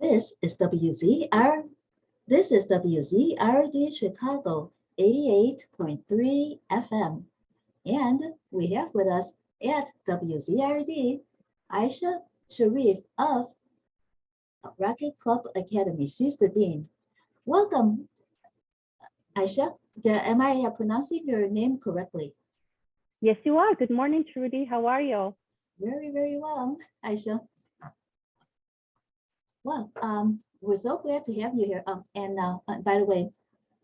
This is WZR. This is WZRD Chicago 88.3 FM. And we have with us at WZRD Aicha Sharif of Rocket Club Academy. She's the dean. Welcome, Aicha. Am I pronouncing your name correctly? Yes, you are. Good morning, Trudy. How are you? Very, very well, Aicha. Well, we're so glad to have you here. And by the way,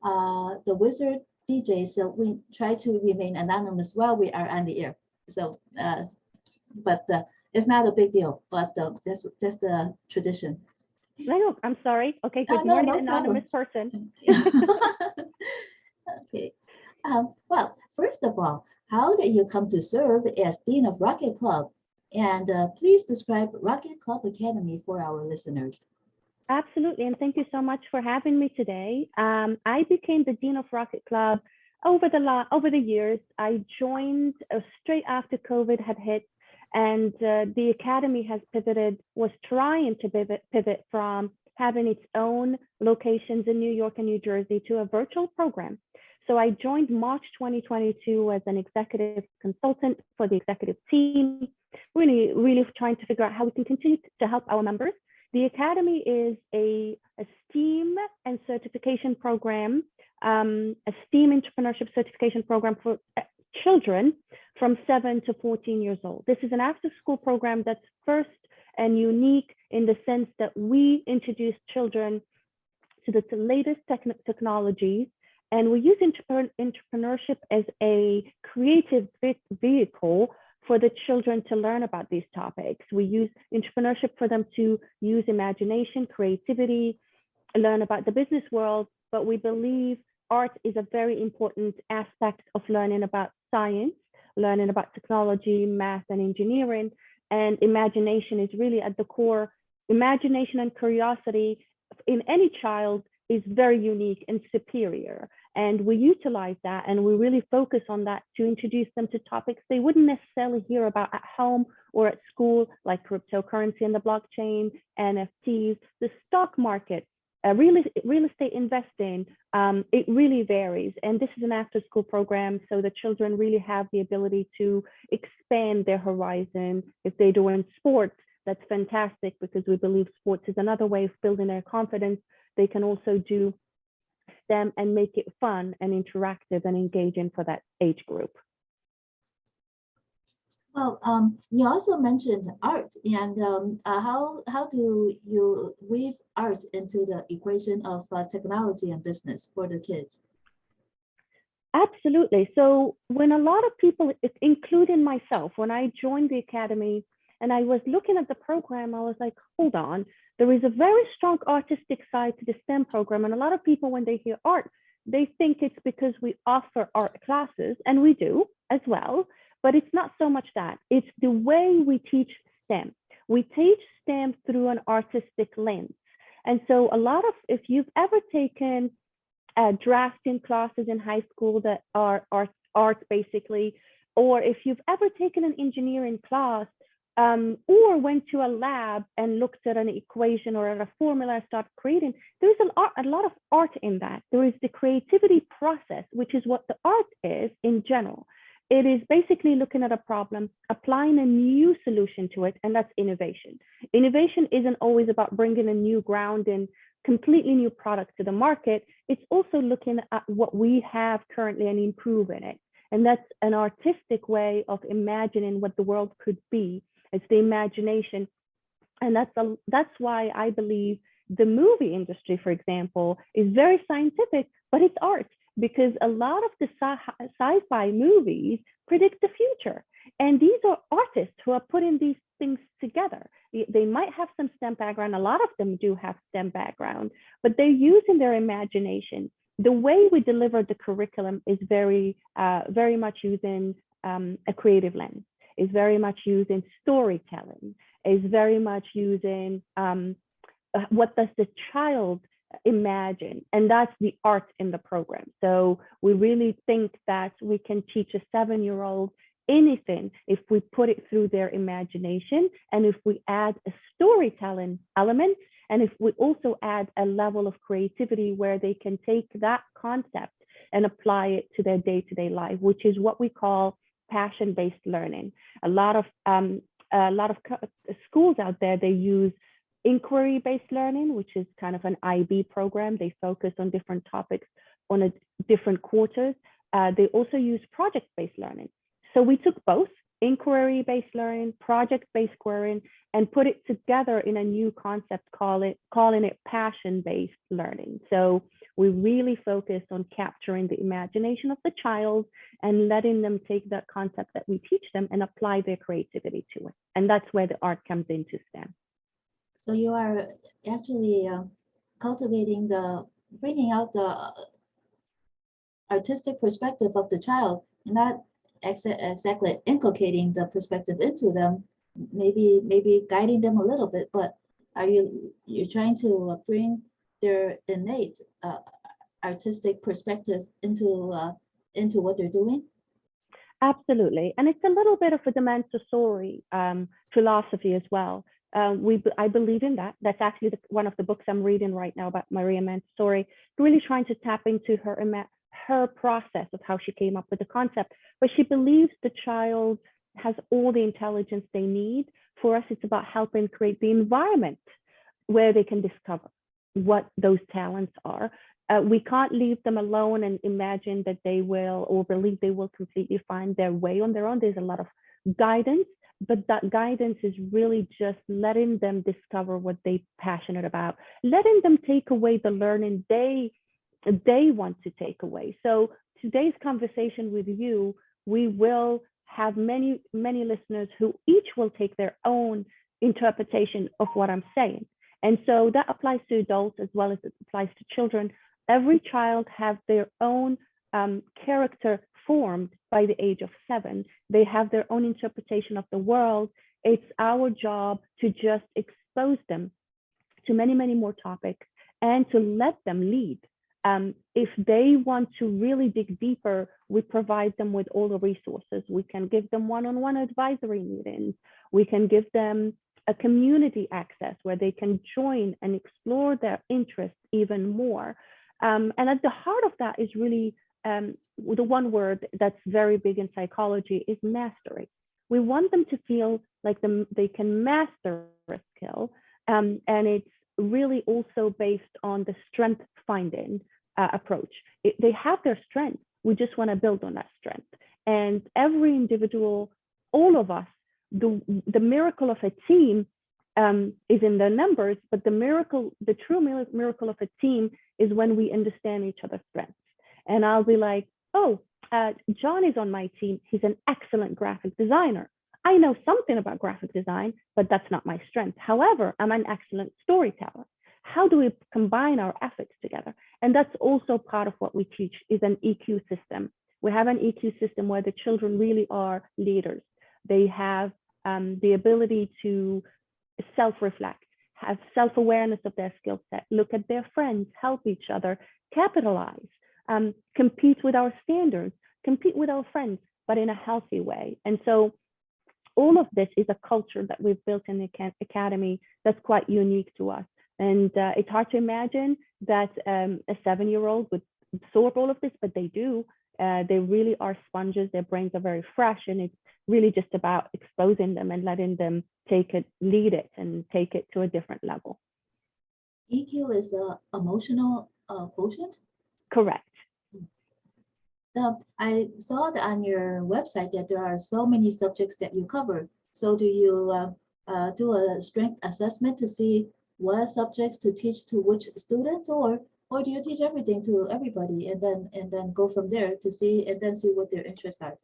the Wizard DJs, so we try to remain anonymous while we are on the air. So, but it's not a big deal, but that's the tradition. No, I'm sorry. Okay, good No, morning, no anonymous problem. person. Okay. Well, first of all, how did you come to serve as Dean of Rocket Club? And please describe Rocket Club Academy for our listeners. Absolutely, and thank you so much for having me today. I became the Dean of Rocket Club over the years. I joined straight after COVID had hit, and the academy was trying to pivot from having its own locations in New York and New Jersey to a virtual program. So I joined March 2022 as an executive consultant for the executive team, really trying to figure out how we can continue to help our members. The Academy is a STEAM and certification program, a STEAM entrepreneurship certification program for children from 7 to 14 years old. This is an after-school program that's first and unique in the sense that we introduce children to the latest technologies, and we use entrepreneurship as a creative vehicle for the children to learn about these topics. We use entrepreneurship for them to use imagination, creativity, learn about the business world, but we believe art is a very important aspect of learning about science, learning about technology, math, and engineering, and imagination is really at the core. Imagination and curiosity in any child is very unique and superior. And we utilize that and we really focus on that to introduce them to topics they wouldn't necessarily hear about at home or at school, like cryptocurrency and the blockchain, NFTs, the stock market, real estate investing. It really varies. And this is an after school program, so the children really have the ability to expand their horizon. If they're doing sports, that's fantastic because we believe sports is another way of building their confidence. They can also do STEM and make it fun and interactive and engaging for that age group. Well, you also mentioned art, and how do you weave art into the equation of technology and business for the kids? Absolutely. So when a lot of people, including myself, when I joined the academy and I was looking at the program, I was like, hold on, there is a very strong artistic side to the STEM program. And a lot of people, when they hear art, they think it's because we offer art classes, and we do as well, but it's not so much that. It's the way we teach STEM. We teach STEM through an artistic lens. And so if you've ever taken drafting classes in high school that are art basically, or if you've ever taken an engineering class, or went to a lab and looked at an equation or at a formula and started creating, there's a lot of art in that. There is the creativity process, which is what the art is in general. It is basically looking at a problem, applying a new solution to it, and that's innovation. Innovation isn't always about bringing a new ground and completely new product to the market. It's also looking at what we have currently and improving it. And that's an artistic way of imagining what the world could be. It's the imagination. And that's why I believe the movie industry, for example, is very scientific, but it's art, because a lot of the sci-fi movies predict the future. And these are artists who are putting these things together. They might have some STEM background. A lot of them do have STEM background, but they're using their imagination. The way we deliver the curriculum is very much using a creative lens, is very much using storytelling, is very much using what does the child imagine, and that's the art in the program. So we really think that we can teach a 7-year-old anything if we put it through their imagination, and if we add a storytelling element And if we also add a level of creativity where they can take that concept and apply it to their day-to-day life, which is what we call passion-based learning. A lot of schools out there, they use inquiry-based learning, which is kind of an IB program. They focus on different topics on a different quarters. They also use project-based learning. So we took both inquiry-based learning, project-based querying, and put it together in a new concept, calling it passion-based learning. So we really focused on capturing the imagination of the child and letting them take that concept that we teach them and apply their creativity to it. And that's where the art comes into STEM. So you are actually bringing out the artistic perspective of the child, not exactly inculcating the perspective into them, maybe guiding them a little bit, but you're trying to bring their innate artistic perspective into what they're doing? Absolutely, and it's a little bit of a Montessori philosophy as well. I believe in that. That's actually one of the books I'm reading right now about Maria Montessori, really trying to tap into her process of how she came up with the concept. But she believes the child has all the intelligence they need. For us, it's about helping create the environment where they can discover what those talents are. We can't leave them alone and imagine that they will, or believe they will completely find their way on their own. There's a lot of guidance, but that guidance is really just letting them discover what they're passionate about, letting them take away the learning they want to take away. So today's conversation with you, we will have many listeners who each will take their own interpretation of what I'm saying. And so that applies to adults as well as it applies to children. Every child has their own character formed by the age of 7. They have their own interpretation of the world. It's our job to just expose them to many more topics and to let them lead. If they want to really dig deeper, we provide them with all the resources. We can give them one-on-one advisory meetings. We can give them a community access where they can join and explore their interests even more. And at the heart of that is really the one word that's very big in psychology is mastery. We want them to feel like they can master a skill. And it's really also based on the strength finding approach. They have their strength. We just want to build on that strength. And every individual, all of us, the miracle of a team is in the numbers, but the true miracle of a team is when we understand each other's strengths. And I'll be like, oh, John is on my team. He's an excellent graphic designer. I know something about graphic design, but that's not my strength. However, I'm an excellent storyteller. How do we combine our efforts together? And that's also part of what we teach is an EQ system. We have an EQ system where the children really are leaders. They have the ability to self-reflect, have self-awareness of their skill set, look at their friends, help each other, capitalize, compete with our standards, compete with our friends, but in a healthy way. And so all of this is a culture that we've built in the academy that's quite unique to us. And it's hard to imagine that a 7-year-old would absorb all of this, but they do. They really are sponges. Their brains are very fresh, and it's really just about exposing them and letting them lead it and take it to a different level. EQ is an emotional quotient? Correct. I saw that on your website that there are so many subjects that you cover. So do you do a strength assessment to see what subjects to teach to which students, or do you teach everything to everybody and then go from there to see what their interests are?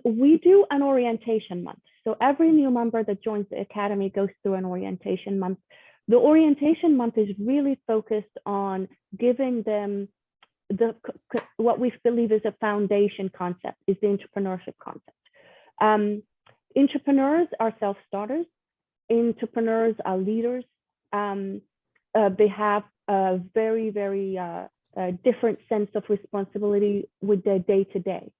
We do an orientation month. So every new member that joins the academy goes through an orientation month. The orientation month is really focused on giving them what we believe is a foundation concept, is the entrepreneurship concept. Entrepreneurs are self-starters. Entrepreneurs are leaders. They have a very different sense of responsibility with their day-to-day.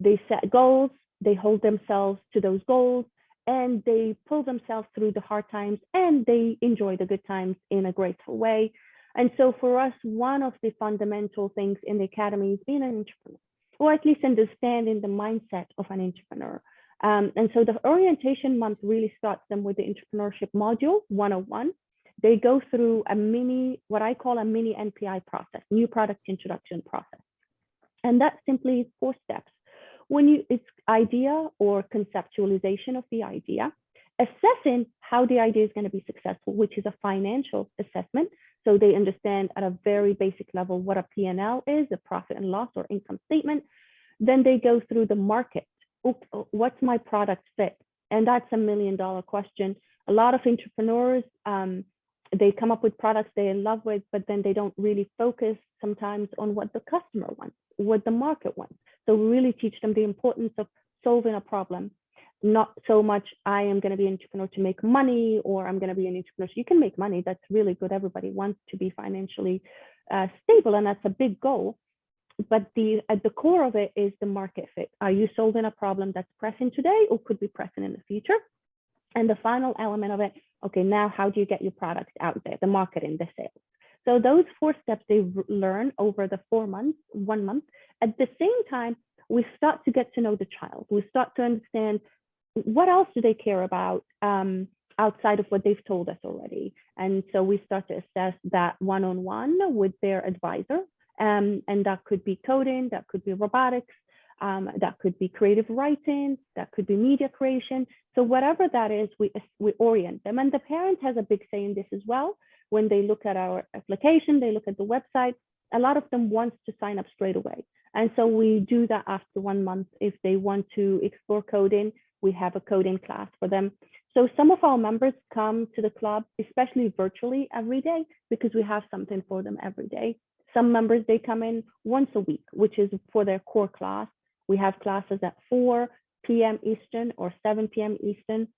They set goals, they hold themselves to those goals, and they pull themselves through the hard times and they enjoy the good times in a grateful way. And so for us, one of the fundamental things in the academy is being an entrepreneur, or at least understanding the mindset of an entrepreneur. And so the orientation month really starts them with the entrepreneurship module 101. They go through a mini, what I call a mini NPI process, new product introduction process. And that's simply 4 steps. It's idea or conceptualization of the idea, assessing how the idea is going to be successful, which is a financial assessment. So they understand at a very basic level what a P&L is, a profit and loss or income statement. Then they go through the market. What's my product fit? And that's $1 million question. A lot of entrepreneurs, they come up with products they're in love with, but then they don't really focus sometimes on what the customer wants, what the market wants. So we really teach them the importance of solving a problem, not so much I am going to be an entrepreneur to make money, or I'm going to be an entrepreneur. So you can make money. That's really good. Everybody wants to be financially stable, and that's a big goal. But at the core of it is the market fit. Are you solving a problem that's pressing today or could be pressing in the future? And the final element of it, okay, now how do you get your product out there, the marketing, the sales? So those 4 steps they learn over the 4 months, 1 month. At the same time, we start to get to know the child. We start to understand what else do they care about outside of what they've told us already. And so we start to assess that one-on-one with their advisor. And that could be coding, that could be robotics, that could be creative writing, that could be media creation. So whatever that is, we orient them. And the parent has a big say in this as well. When they look at our application, they look at the website, a lot of them want to sign up straight away. And so we do that after 1 month. If they want to explore coding, we have a coding class for them. So some of our members come to the club, especially virtually, every day, because we have something for them every day. Some members, they come in once a week, which is for their core class. We have classes at 4 p.m. Eastern or 7 p.m. Eastern.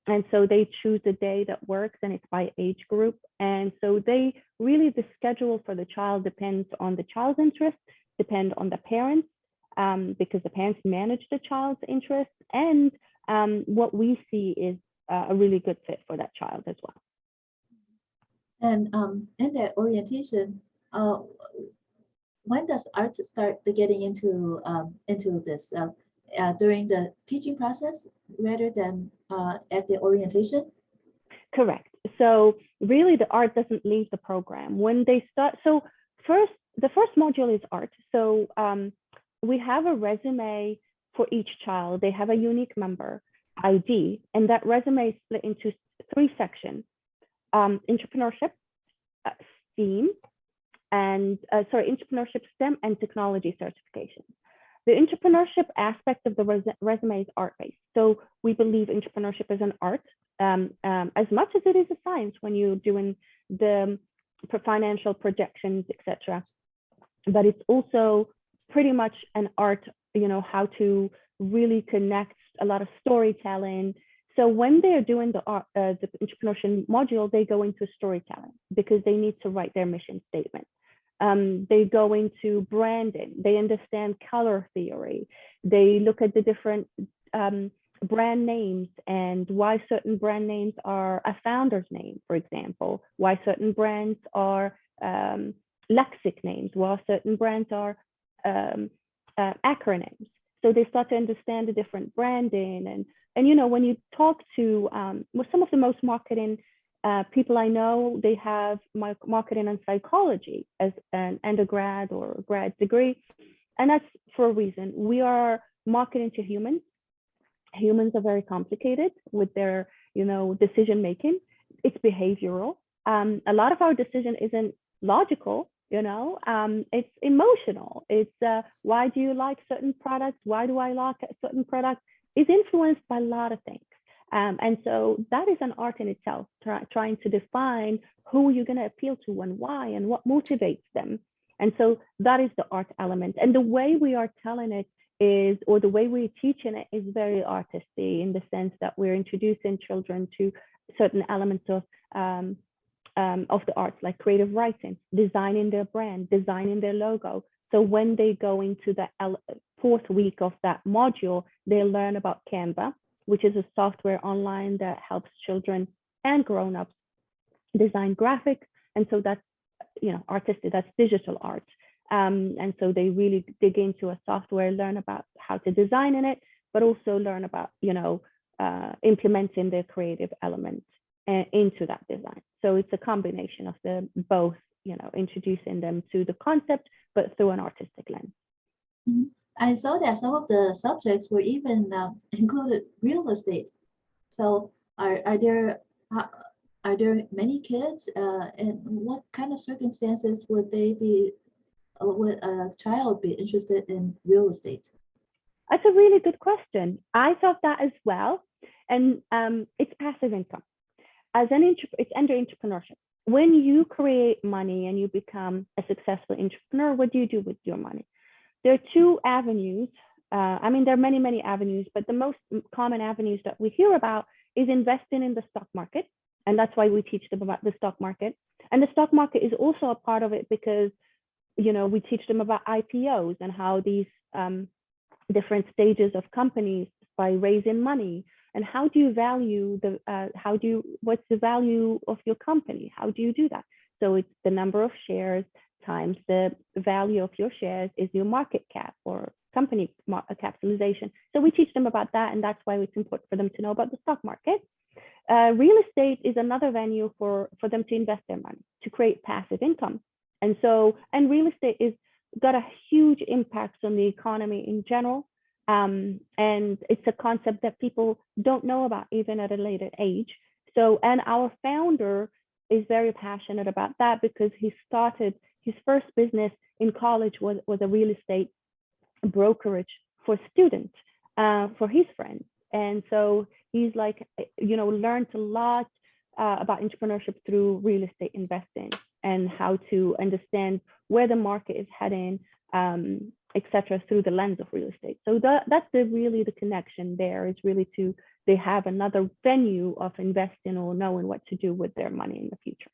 And so they choose a day that works, and it's by age group. And so the schedule for the child depends on the child's interest, depend on the parents, because the parents manage the child's interest. And what we see is a really good fit for that child as well. And in that orientation, when does art start getting into this? During the teaching process rather than at the orientation? Correct. So really the art doesn't leave the program. When they start, so the first module is art. So we have a resume for each child. They have a unique member ID, and that resume is split into 3 sections: entrepreneurship, STEAM, and entrepreneurship, STEM, and technology certification. The entrepreneurship aspect of the resume is art-based. So we believe entrepreneurship is an art as much as it is a science when you're doing the financial projections, etc. But it's also pretty much an art, how to really connect, a lot of storytelling. So when they're doing the entrepreneurship module, they go into storytelling because they need to write their mission statement. They go into branding. They understand color theory. They look at the different brand names and why certain brand names are a founder's name, for example, why certain brands are lexic names, while certain brands are acronyms. So they start to understand the different branding. And when you talk to some of the most marketing people I know, they have marketing and psychology as an undergrad or grad degree. And that's for a reason. We are marketing to humans. Humans are very complicated with their, decision making. It's behavioral. A lot of our decision isn't logical, it's emotional. It's why do you like certain products? Why do I like a certain product? It's influenced by a lot of things. And so that is an art in itself, trying to define who you're going to appeal to and why and what motivates them. And so that is the art element. And the way we are telling it is, or the way we're teaching it is very artisty, in the sense that we're introducing children to certain elements of the arts, like creative writing, designing their brand, designing their logo. So when they go into the 4th week of that module, they learn about Canva. which is a software online that helps children and grown-ups design graphics. And so that's, artistic, that's digital art. And so they really dig into a software, learn about how to design in it, but also learn about, implementing their creative elements into that design. So it's a combination of the both, introducing them to the concept, but through an artistic lens. Mm-hmm. I saw that some of the subjects were even included real estate. So are there many kids, and what kind of circumstances would would a child be interested in real estate? That's a really good question. I thought that as well, and it's passive income. It's under entrepreneurship. When you create money and you become a successful entrepreneur, what do you do with your money? There are two avenues. There are many, many avenues, but the most common avenues that we hear about is investing in the stock market. And that's why we teach them about the stock market. And the stock market is also a part of it because, we teach them about IPOs and how these different stages of companies by raising money. And how do you value what's the value of your company? How do you do that? So it's the number of shares times the value of your shares is your market cap or company capitalization. So we teach them about that, and that's why it's important for them to know about the stock market. Real estate is another venue for them to invest their money, to create passive income. And real estate is got a huge impact on the economy in general. And it's a concept that people don't know about even at a later age. So, and our founder is very passionate about that because he started his first business in college was a real estate brokerage for students, for his friends. And so he's learned a lot about entrepreneurship through real estate investing and how to understand where the market is heading, etc., through the lens of real estate. So that's really the connection there, is really they have another venue of investing or knowing what to do with their money in the future.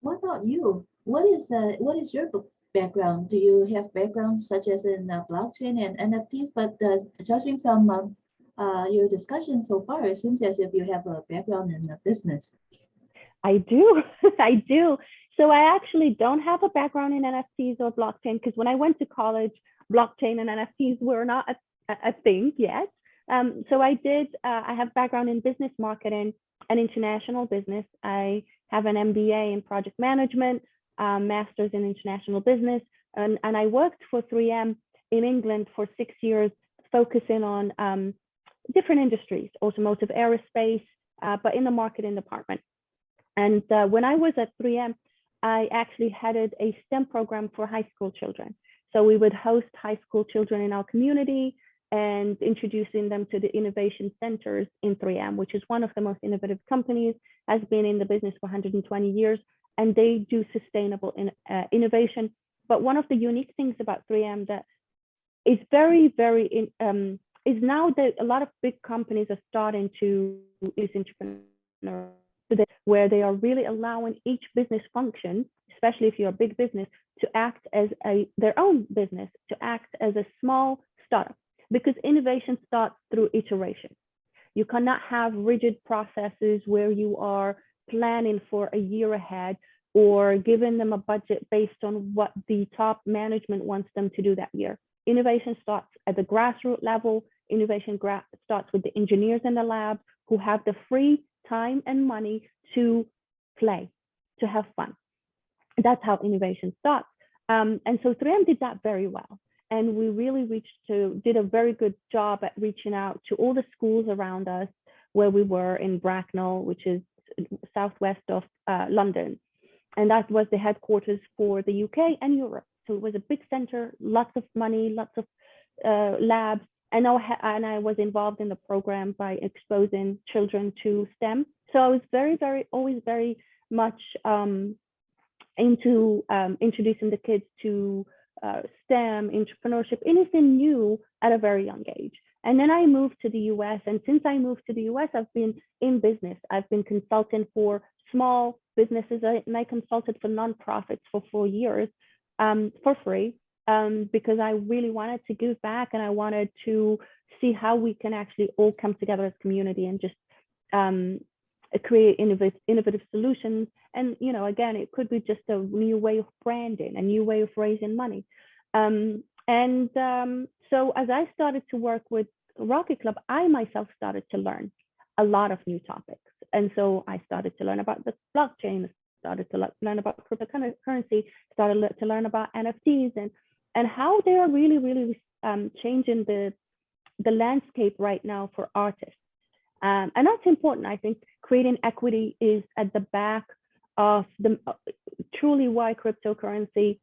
What about you? What is your background? Do you have backgrounds such as in blockchain and NFTs? But judging from your discussion so far, it seems as if you have a background in business. I do. I do. So I actually don't have a background in NFTs or blockchain because when I went to college, blockchain and NFTs were not a thing yet. So I have background in business marketing and international business. I have an MBA in project management, master's in international business, and I worked for 3M in England for 6 years, focusing on different industries, automotive, aerospace, but in the marketing department. And when I was at 3M, I actually headed a STEM program for high school children. So we would host high school children in our community and introducing them to the innovation centers in 3M, which is one of the most innovative companies, has been in the business for 120 years, and they do sustainable innovation. But one of the unique things about 3M that is very, very, is now that a lot of big companies are starting to use entrepreneurs, where they are really allowing each business function, especially if you're a big business, to act as their own business, to act as a small startup, because innovation starts through iteration. You cannot have rigid processes where you are planning for a year ahead or giving them a budget based on what the top management wants them to do that year. Innovation starts at the grassroots level. Innovation starts with the engineers in the lab who have the free time and money to play, to have fun. That's how innovation starts. And so 3M did that very well. And we really did a very good job at reaching out to all the schools around us, where we were in Bracknell, which is southwest of London. And that was the headquarters for the UK and Europe. So it was a big center, lots of money, lots of labs. And I was involved in the program by exposing children to STEM. So I was always very much into introducing the kids to STEM, entrepreneurship, anything new at a very young age. And then I moved to the US. And since I moved to the US, I've been in business. I've been consulting for small businesses, and I consulted for nonprofits for 4 years for free. because I really wanted to give back, and I wanted to see how we can actually all come together as a community and just create innovative solutions. And, you know, again, it could be just a new way of branding, a new way of raising money. So as I started to work with Rocket Club, I myself started to learn a lot of new topics. And so I started to learn about the blockchain, started to learn about cryptocurrency, started to learn about NFTs and how they are really changing the landscape right now for artists. And that's important. I think creating equity is at the back of the truly why cryptocurrency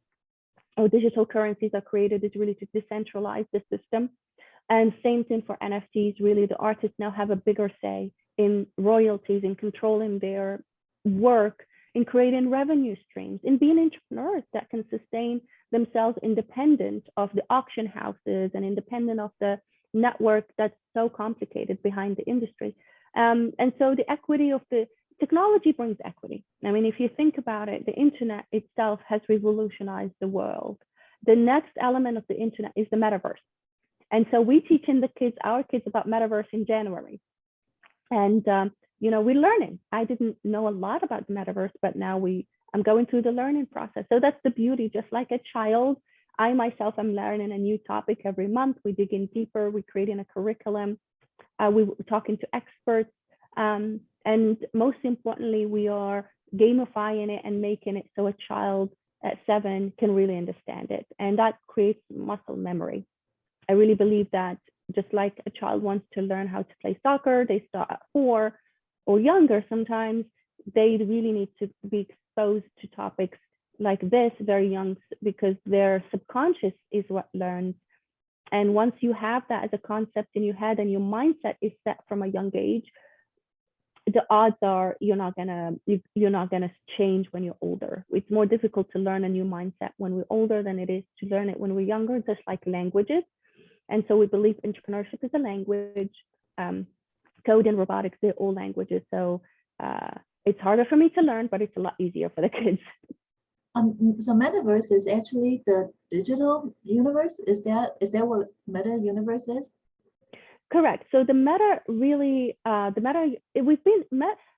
or digital currencies are created, is really to decentralize the system. And same thing for NFTs. Really, the artists now have a bigger say in royalties, in controlling their work, in creating revenue streams, in being entrepreneurs that can sustain themselves independent of the auction houses and independent of the network that's so complicated behind the industry. And so the equity of the technology brings equity. I mean, if you think about it, the internet itself has revolutionized the world. The next element of the internet is the metaverse. And so we teaching the kids, our kids, about metaverse in January. And, you know, we're learning. I didn't know a lot about the metaverse, but now I'm going through the learning process. So that's the beauty. Just like a child, I myself am learning a new topic every month. We dig in deeper. We're creating a curriculum. We're talking to experts. And most importantly, we are gamifying it and making it so a child at 7 can really understand it. And that creates muscle memory. I really believe that just like a child wants to learn how to play soccer, they start at 4 or younger sometimes, they really need to be exposed to topics like this very young, because their subconscious is what learns. And once you have that as a concept in your head and your mindset is set from a young age, the odds are you're not gonna change when you're older. It's more difficult to learn a new mindset when we're older than it is to learn it when we're younger, just like languages. And so we believe entrepreneurship is a language. Code and robotics, they're all languages. So it's harder for me to learn, but it's a lot easier for the kids. So metaverse is actually the digital universe. Is that what meta universe is? Correct. So the meta really, the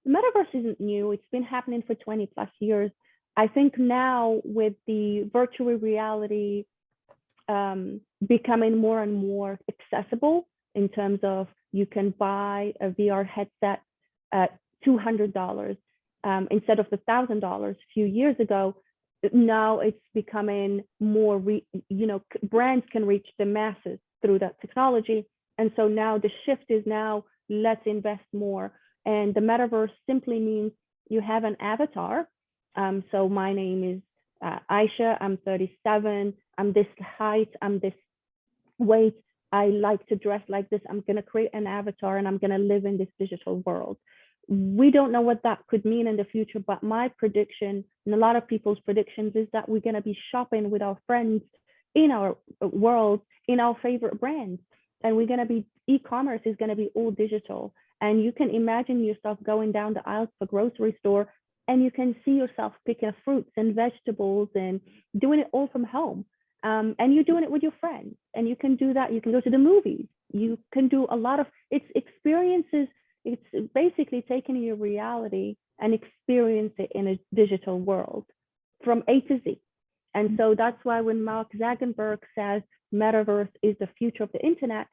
metaverse isn't new. It's been happening for 20 plus years. I think now with the virtual reality becoming more and more accessible in terms of you can buy a VR headset at $200 instead of the $1,000 a few years ago. Now it's becoming more, brands can reach the masses through that technology. And so now the shift is now, let's invest more. And the metaverse simply means you have an avatar. So my name is Aicha, I'm 37, I'm this height, I'm this weight, I like to dress like this. I'm going to create an avatar and I'm going to live in this digital world. We don't know what that could mean in the future, but my prediction and a lot of people's predictions is that we're going to be shopping with our friends in our world, in our favorite brands. And we're going to be, e-commerce is going to be all digital. And you can imagine yourself going down the aisles of a grocery store and you can see yourself picking fruits and vegetables and doing it all from home. And you're doing it with your friends. And you can do that. You can go to the movies. You can do a lot of, it's experiences. It's basically taking your reality and experience it in a digital world from A to Z. And so that's why when Mark Zuckerberg says metaverse is the future of the internet,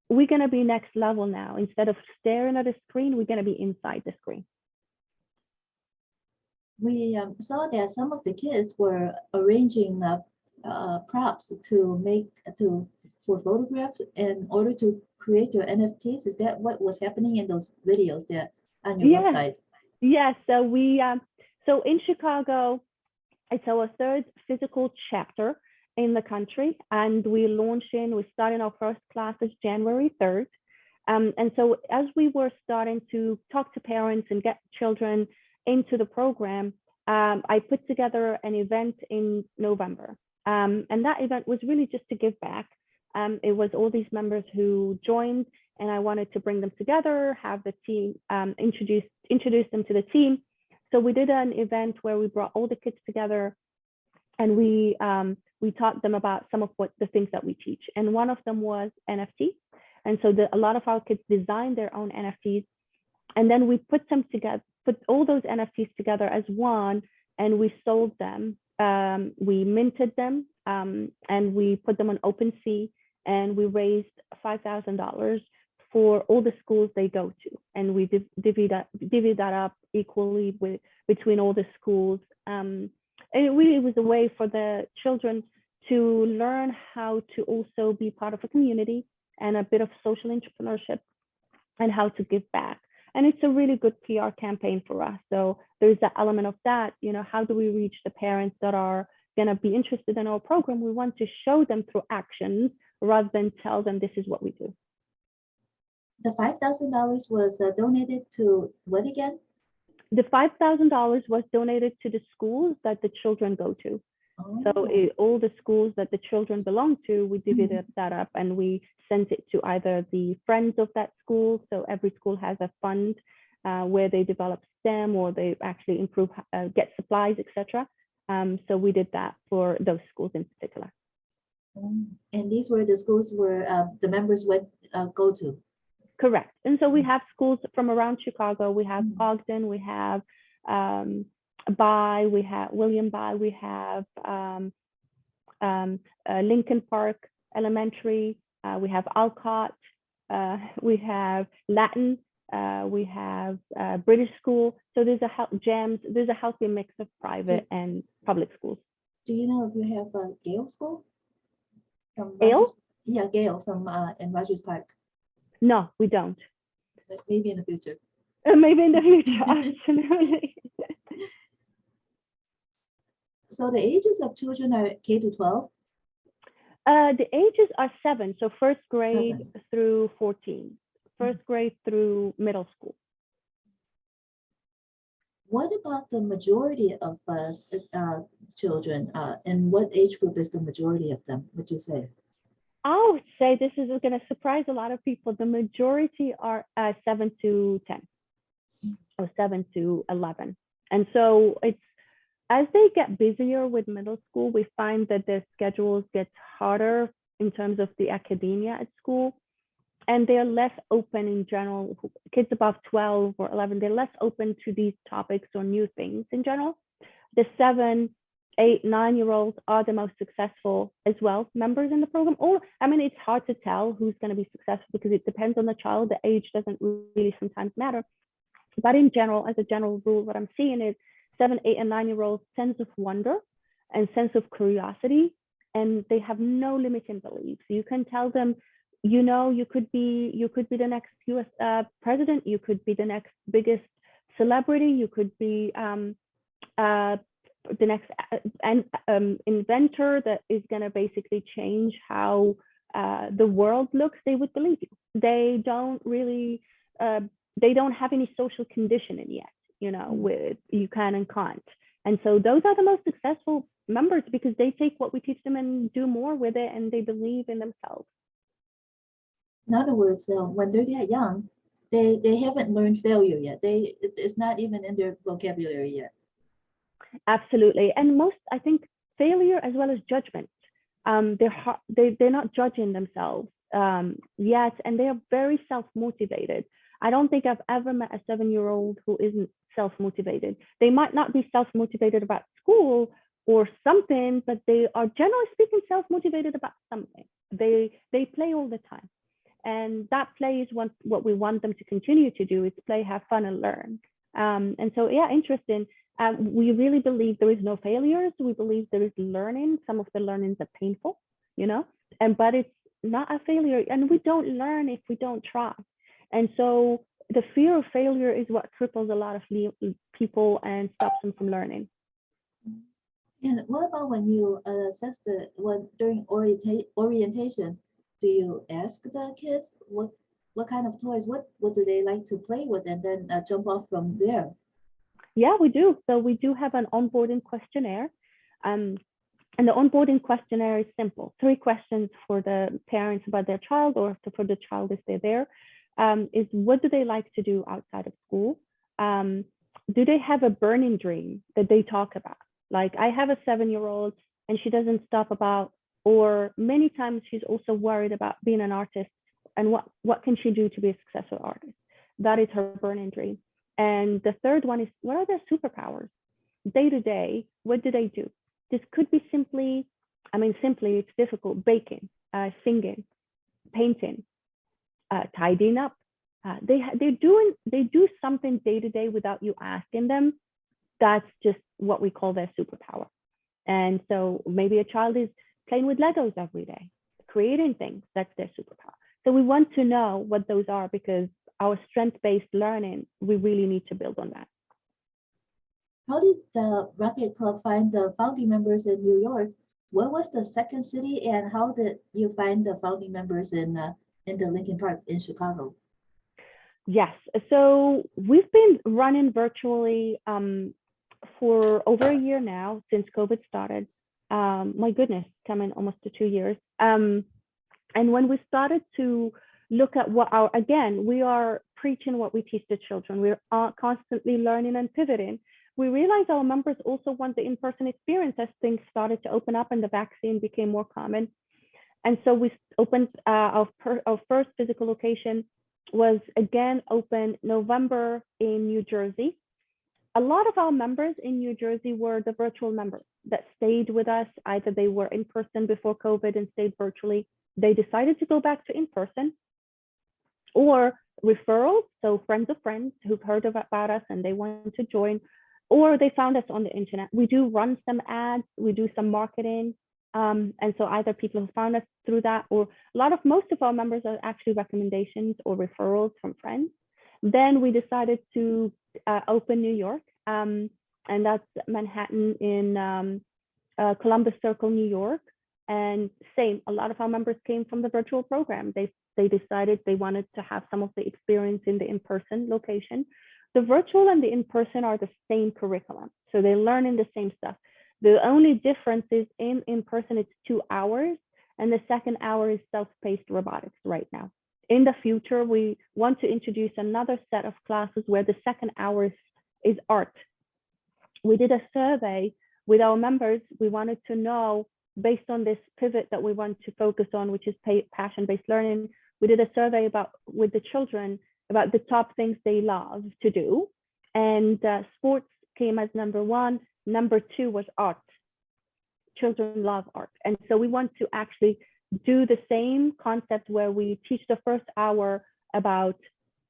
we're going to be next level now. Instead of staring at a screen, we're going to be inside the screen. We saw that some of the kids were arranging props for photographs in order to create your NFTs. Is that what was happening in those videos there on your website? Yes. So so in Chicago, it's our 3rd physical chapter in the country, and we're starting our first classes January 3rd. And so as we were starting to talk to parents and get children into the program, I put together an event in November. And that event was really just to give back. It was all these members who joined, and I wanted to bring them together, have the team introduce them to the team. So we did an event where we brought all the kids together, and we we taught them about some of the things that we teach. And one of them was NFT. And so a lot of our kids designed their own NFTs. And then we put all those NFTs together as one, and we sold them. We minted them, and we put them on OpenSea, and we raised $5,000 for all the schools they go to. And we divvy that up equally between all the schools. And it really was a way for the children to learn how to also be part of a community and a bit of social entrepreneurship and how to give back. And it's a really good PR campaign for us. So there's that element of that, how do we reach the parents that are going to be interested in our program? We want to show them through actions rather than tell them this is what we do. The $5,000 was donated to what again? The $5,000 was donated to the schools that the children go to. Oh. So all the schools that the children belong to, we divided that up and we sent it to either the friends of that school. So every school has a fund where they develop STEM or they actually improve, get supplies, etc. So we did that for those schools in particular. And these were the schools where the members would go to? Correct. And so we have schools from around Chicago. We have Ogden, we have we have William By, we have Lincoln Park Elementary, we have Alcott, we have Latin, we have British School. So there's there's a healthy mix of private and public schools. Do you know if you have a Gale School? Gale? Yeah, Gale from in Rogers Park. No, we don't. But maybe in the future. Maybe in the future, absolutely. So the ages of children are K to 12? The ages are 7, so first grade 7 through 14, first grade through middle school. What about the majority of children? And what age group is the majority of them, would you say? I would say this is going to surprise a lot of people. The majority are 7 to 10 or 7 to 11. And so it's, as they get busier with middle school, we find that their schedules get harder in terms of the academia at school. And they're less open in general. Kids above 12 or 11, they're less open to these topics or new things in general. The 7, 8, 9-year-olds are the most successful as well members in the program. Or, I mean, it's hard to tell who's going to be successful because it depends on the child. The age doesn't really sometimes matter. But in general, as a general rule, what I'm seeing is 7, 8, and 9-year-olds sense of wonder and sense of curiosity, and they have no limiting beliefs. You can tell them, you could be the next US president, you could be the next biggest celebrity, you could be the next inventor that is going to basically change how the world looks. They would believe you. They don't really, they don't have any social conditioning yet, with you can and can't. And so those are the most successful members because they take what we teach them and do more with it, and they believe in themselves. In other words, when they're that young, they haven't learned failure yet. It's not even in their vocabulary yet. Absolutely. And I think failure as well as judgment. They're not judging themselves yet, and they are very self-motivated. I don't think I've ever met a 7-year-old who isn't self-motivated. They might not be self-motivated about school or something, but they are generally speaking self-motivated about something. They play all the time. And that play is what we want them to continue to do, is play, have fun, and learn. And so, yeah, interesting. We really believe there is no failures. We believe there is learning. Some of the learnings are painful, but it's not a failure. And we don't learn if we don't try. And so the fear of failure is what cripples a lot of people and stops them from learning. And what about when you assess during orientation? Do you ask the kids what kind of toys, what do they like to play with, and then jump off from there? Yeah, we do. So we do have an onboarding questionnaire. And the onboarding questionnaire is simple. 3 questions for the parents about their child, or for the child if they're there, is what do they like to do outside of school? Do they have a burning dream that they talk about? Like, I have a 7-year-old, and she doesn't stop about, or many times she's also worried about being an artist and what can she do to be a successful artist. That is her burning dream. And the third one is, what are their superpowers? Day to day, what do they do? This could be simply, simply, it's difficult, baking, singing, painting, tidying up. They do something day to day without you asking them. That's just what we call their superpower. And so maybe a child is playing with Legos every day, creating things. That's their superpower. So we want to know what those are, because our strength-based learning, we really need to build on that. How did the Rocket Club find the founding members in New York? What was the second city, and how did you find the founding members in the Lincoln Park in Chicago? Yes, so we've been running virtually for over a year now, since COVID started. My goodness, coming almost to 2 years. And when we started to look at again, we are preaching what we teach the children. We're constantly learning and pivoting. We realized our members also want the in-person experience as things started to open up and the vaccine became more common. And so we opened our first physical location was again open November in New Jersey. A lot of our members in New Jersey were the virtual members that stayed with us. Either they were in person before COVID and stayed virtually. They decided to go back to in-person, or referrals, so friends of friends who've heard about us and they want to join, or they found us on the internet. We do run some ads, we do some marketing. And so either people who found us through that, or most of our members are actually recommendations or referrals from friends. Then we decided to open New York, and that's Manhattan in Columbus Circle, New York. And same, a lot of our members came from the virtual program. They decided they wanted to have some of the experience in the in-person location. The virtual and the in-person are the same curriculum, so they're learning the same stuff. The only difference is in person, it's 2 hours, and the second hour is self-paced robotics right now. In the future, we want to introduce another set of classes where the second hour is art. We did a survey with our members. We wanted to know, based on this pivot that we want to focus on, which is passion-based learning, we did a survey with the children about the top things they love to do. And sports came as number 1. Number 2 was art. Children love art. And so we want to actually do the same concept where we teach the first hour about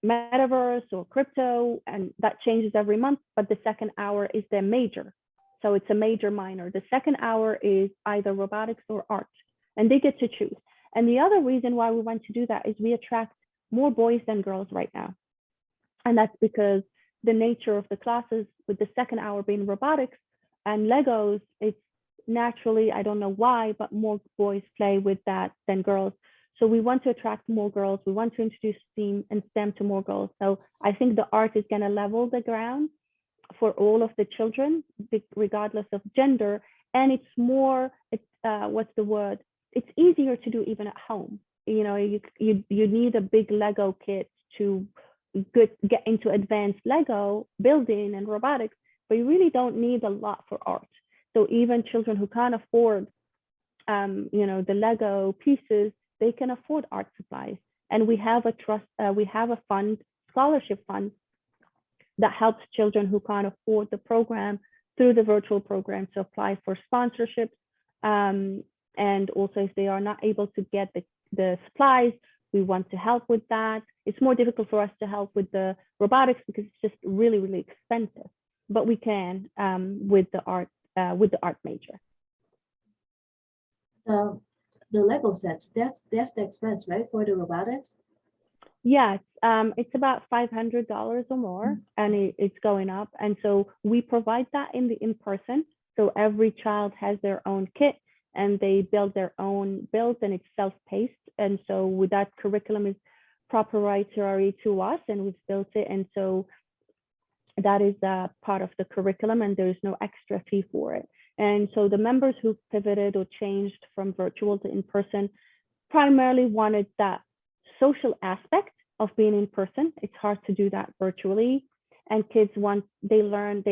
metaverse or crypto, and that changes every month, but the second hour is their major. So it's a major minor. The second hour is either robotics or art, and they get to choose. And the other reason why we want to do that is we attract more boys than girls right now. And that's because the nature of the classes, with the second hour being robotics and Legos, it's naturally, I don't know why, but more boys play with that than girls. So we want to attract more girls. We want to introduce STEAM and STEM to more girls. So I think the art is going to level the ground for all of the children, regardless of gender. And it's more, what's the word? It's easier to do even at home. You know, you need a big Lego kit to get into advanced Lego building and robotics, but you really don't need a lot for art. So even children who can't afford, the Lego pieces, they can afford art supplies. And we have a scholarship fund that helps children who can't afford the program through the virtual program to apply for sponsorships. And also, if they are not able to get the supplies, we want to help with that. It's more difficult for us to help with the robotics because it's just really, really expensive. But we can with the art major. The Lego sets, that's the expense, right, for the robotics? Yes, it's about $500 or more, and it's going up. And so we provide that in the in-person. So every child has their own kit, and they build their own build, and it's self-paced. And so with that curriculum is proprietary to us, and we've built it. And so that is part of the curriculum, and there is no extra fee for it. And so the members who pivoted or changed from virtual to in-person primarily wanted that social aspect of being in person. It's hard to do that virtually. And kids, once they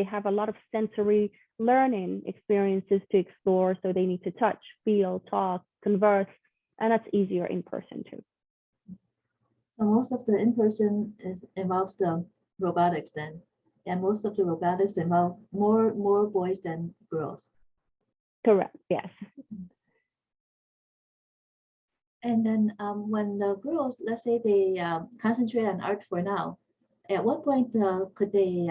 have a lot of sensory learning experiences to explore. So they need to touch, feel, talk, converse, and that's easier in person too. So most of the in-person involves the robotics then, and most of the robotics involve more boys than girls. Correct, yes. And then when the girls, let's say they concentrate on art for now, at what point could they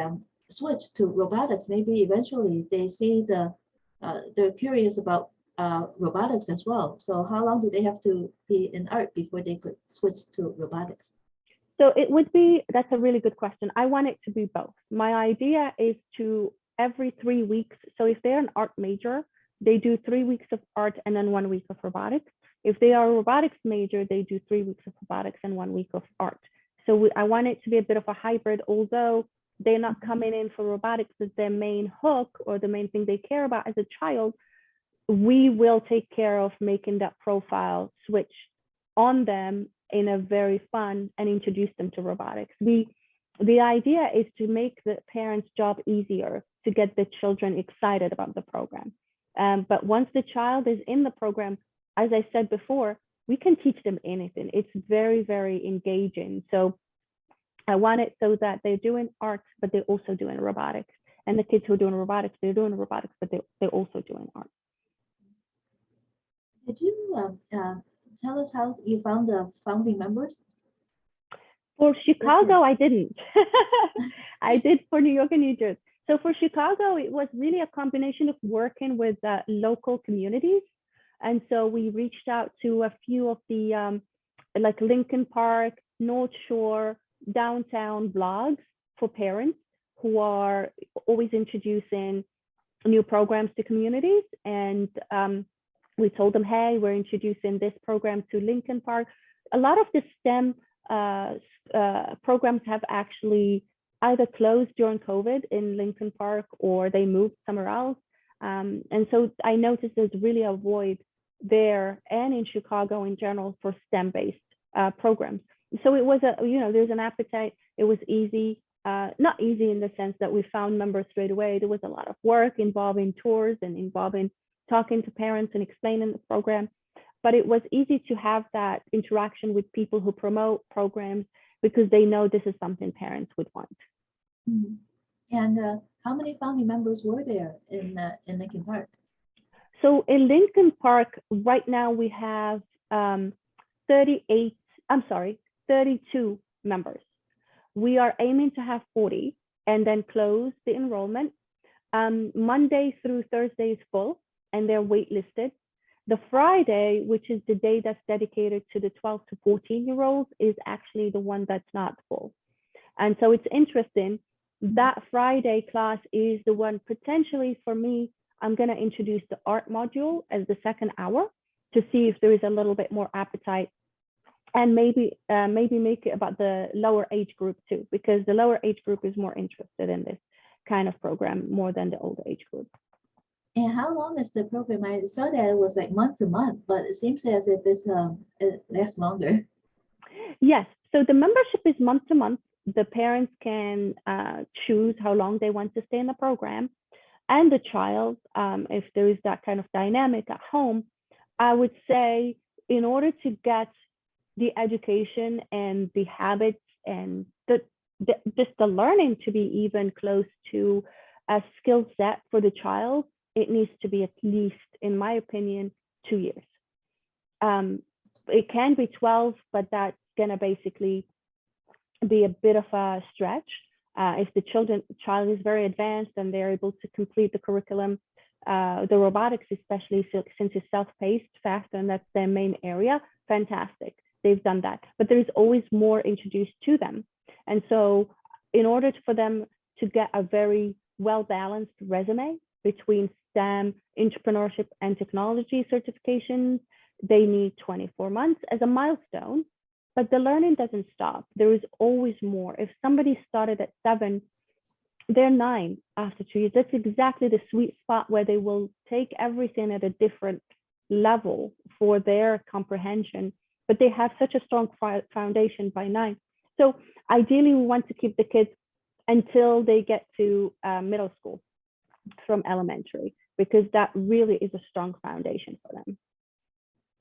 switch to robotics? Maybe eventually they see they're curious about robotics as well. So how long do they have to be in art before they could switch to robotics? So that's a really good question. I want it to be both. My idea is to every 3 weeks. So if they're an art major, they do 3 weeks of art and then 1 week of robotics. If they are a robotics major, they do 3 weeks of robotics and 1 week of art. So I want it to be a bit of a hybrid, although they're not coming in for robotics as their main hook or the main thing they care about as a child. We will take care of making that profile switch on them in a very fun and introduce them to robotics. The idea is to make the parents' job easier to get the children excited about the program. But once the child is in the program, as I said before, we can teach them anything. It's very, very engaging. So I want it so that they're doing art, but they're also doing robotics. And the kids who are doing robotics, they're doing robotics, but they're also doing art. Did you tell us how you found the founding members? For Chicago, I didn't. I did for New York and New Jersey. So for Chicago, it was really a combination of working with local communities. And so we reached out to a few of the like Lincoln Park, North Shore, downtown blogs for parents who are always introducing new programs to communities. And we told them, hey, we're introducing this program to Lincoln Park. A lot of the STEM programs have actually either closed during COVID in Lincoln Park or they moved somewhere else. And so I noticed there's really a void there and in Chicago in general for STEM-based programs. So it was there's an appetite. It was easy, not easy in the sense that we found members straight away. There was a lot of work involving tours and involving talking to parents and explaining the program. But it was easy to have that interaction with people who promote programs because they know this is something parents would want. Mm-hmm. And how many founding members were there in Lincoln Park? So in Lincoln Park, right now we have 32 members. We are aiming to have 40 and then close the enrollment. Monday through Thursday is full and they're waitlisted. The Friday, which is the day that's dedicated to the 12 to 14-year-olds, is actually the one that's not full. And so it's interesting. That Friday class is the one potentially for me, I'm going to introduce the art module as the second hour to see if there is a little bit more appetite and maybe make it about the lower age group too, because the lower age group is more interested in this kind of program more than the older age group. And how long is the program? I saw that it was like month to month, but it seems as if it lasts longer. Yes, so the membership is month to month. The parents can choose how long they want to stay in the program. And the child, if there is that kind of dynamic at home, I would say in order to get the education and the habits and just the learning to be even close to a skill set for the child, it needs to be at least, in my opinion, 2 years. It can be 12, but that's gonna basically be a bit of a stretch. If the child is very advanced and they're able to complete the curriculum, the robotics, especially since it's self-paced, faster, and that's their main area, fantastic. They've done that, but there's always more introduced to them. And so in order for them to get a very well-balanced resume between STEM, entrepreneurship, and technology certifications, they need 24 months as a milestone. But the learning doesn't stop. There is always more. If somebody started at 7, they're 9 after 2 years. That's exactly the sweet spot where they will take everything at a different level for their comprehension, but they have such a strong foundation by 9. So ideally, we want to keep the kids until they get to middle school from elementary, because that really is a strong foundation for them.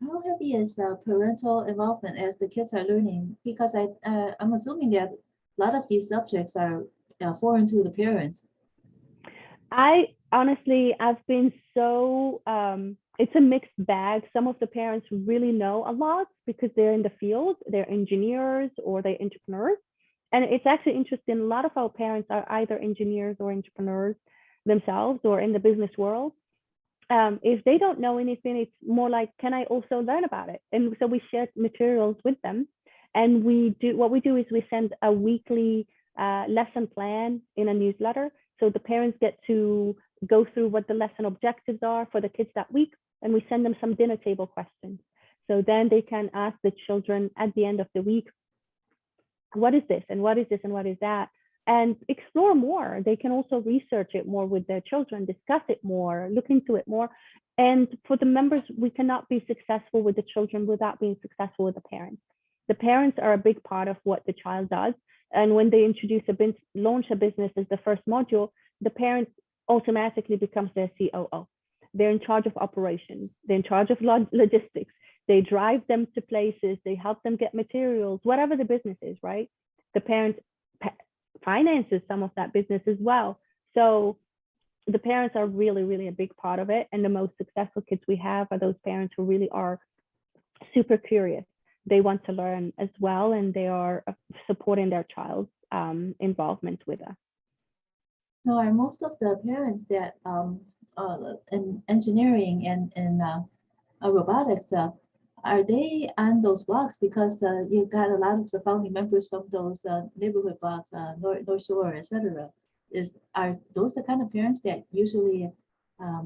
How heavy is parental involvement as the kids are learning? Because I'm assuming that a lot of these subjects are foreign to the parents. I've been so, it's a mixed bag. Some of the parents really know a lot because they're in the field, they're engineers or they're entrepreneurs. And it's actually interesting. A lot of our parents are either engineers or entrepreneurs themselves or in the business world. If they don't know anything, it's more like, can I also learn about it? And so we share materials with them. And what we do is we send a weekly lesson plan in a newsletter. So the parents get to go through what the lesson objectives are for the kids that week. And we send them some dinner table questions. So then they can ask the children at the end of the week, what is this? And what is this? And what is that? And explore more. They can also research it more with their children, discuss it more, look into it more. And for the members, we cannot be successful with the children without being successful with the parents. The parents are a big part of what the child does. And when they launch a business as the first module, the parent automatically becomes their COO. They're in charge of operations. They're in charge of logistics. They drive them to places. They help them get materials, whatever the business is, right? The parent finances some of that business as well. So the parents are really, really a big part of it. And the most successful kids we have are those parents who really are super curious. They want to learn as well, and they are supporting their child's involvement with us. So are most of the parents that in engineering and robotics, are they on those blogs? Because you got a lot of the founding members from those neighborhood blogs, North Shore, etc. Are those the kind of parents that usually are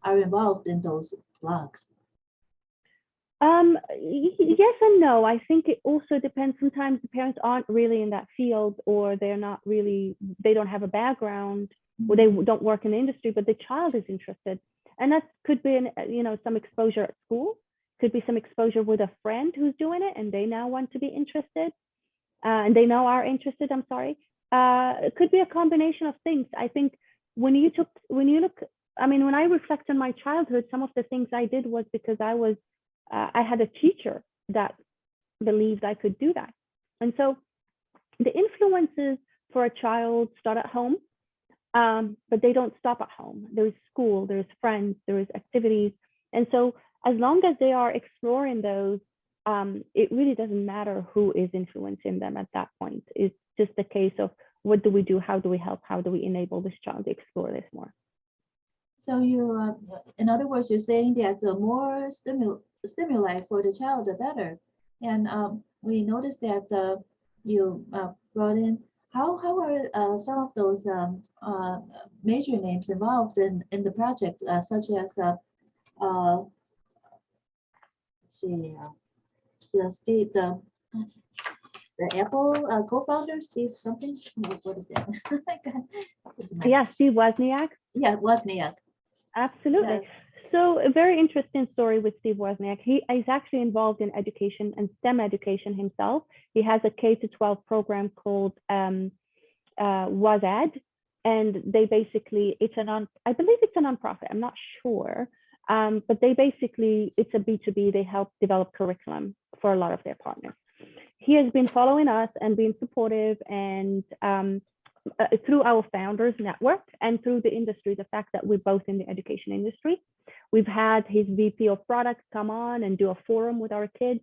involved in those blogs? Yes and no. I think it also depends. Sometimes the parents aren't really in that field, or they don't have a background, or they don't work in the industry, but the child is interested. And that could be, some exposure at school, could be some exposure with a friend who's doing it and they now want to be interested, and they now are interested, I'm sorry. It could be a combination of things. I think when I reflect on my childhood, some of the things I did was because I had a teacher that believed I could do that. And so the influences for a child start at home. But they don't stop at home. There's school, there's friends, there's activities. And so as long as they are exploring those, it really doesn't matter who is influencing them at that point. It's just a case of what do we do? How do we help? How do we enable this child to explore this more? So you, in other words, you're saying that the more stimuli for the child, the better. And we noticed that you brought in, how are some of those major names involved in the project, such as the Apple co-founder, Steve something? What is that? Yeah, Steve Wozniak. Yeah, Wozniak. Absolutely. Yes. So a very interesting story with Steve Wozniak. He is actually involved in education and STEM education himself. He has a K-12 program called WZRD, and they basically, I believe it's a nonprofit, I'm not sure, but it's a B2B, they help develop curriculum for a lot of their partners. He has been following us and being supportive, and through our founders network and through the industry, the fact that we're both in the education industry. We've had his VP of products come on and do a forum with our kids.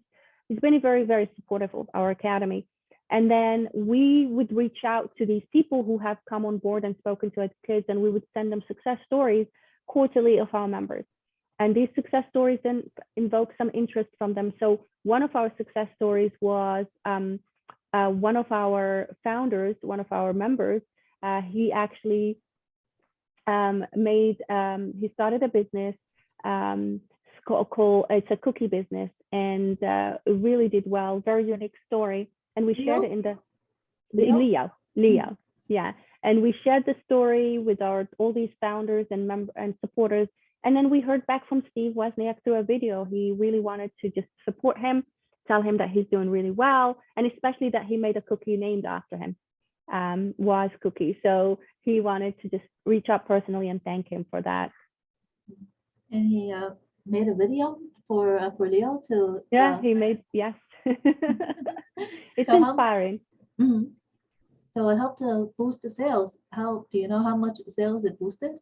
He's been very, very supportive of our academy. And then we would reach out to these people who have come on board and spoken to our kids, and we would send them success stories quarterly of our members. And these success stories then invoke some interest from them. So one of our success stories was one of our founders, one of our members, he actually he started a business called, it's a cookie business, and it really did well, very unique story. And we shared it in the Leo, yeah. And we shared the story with all these founders and supporters. And then we heard back from Steve Wozniak through a video. He really wanted to just support him, tell him that he's doing really well, and especially that he made a cookie named after him. was cookies. So he wanted to just reach out personally and thank him for that. And he made a video for Leo to. Yeah, he made, yes. It's So inspiring. So it helped to boost the sales. How do you know how much sales it boosted?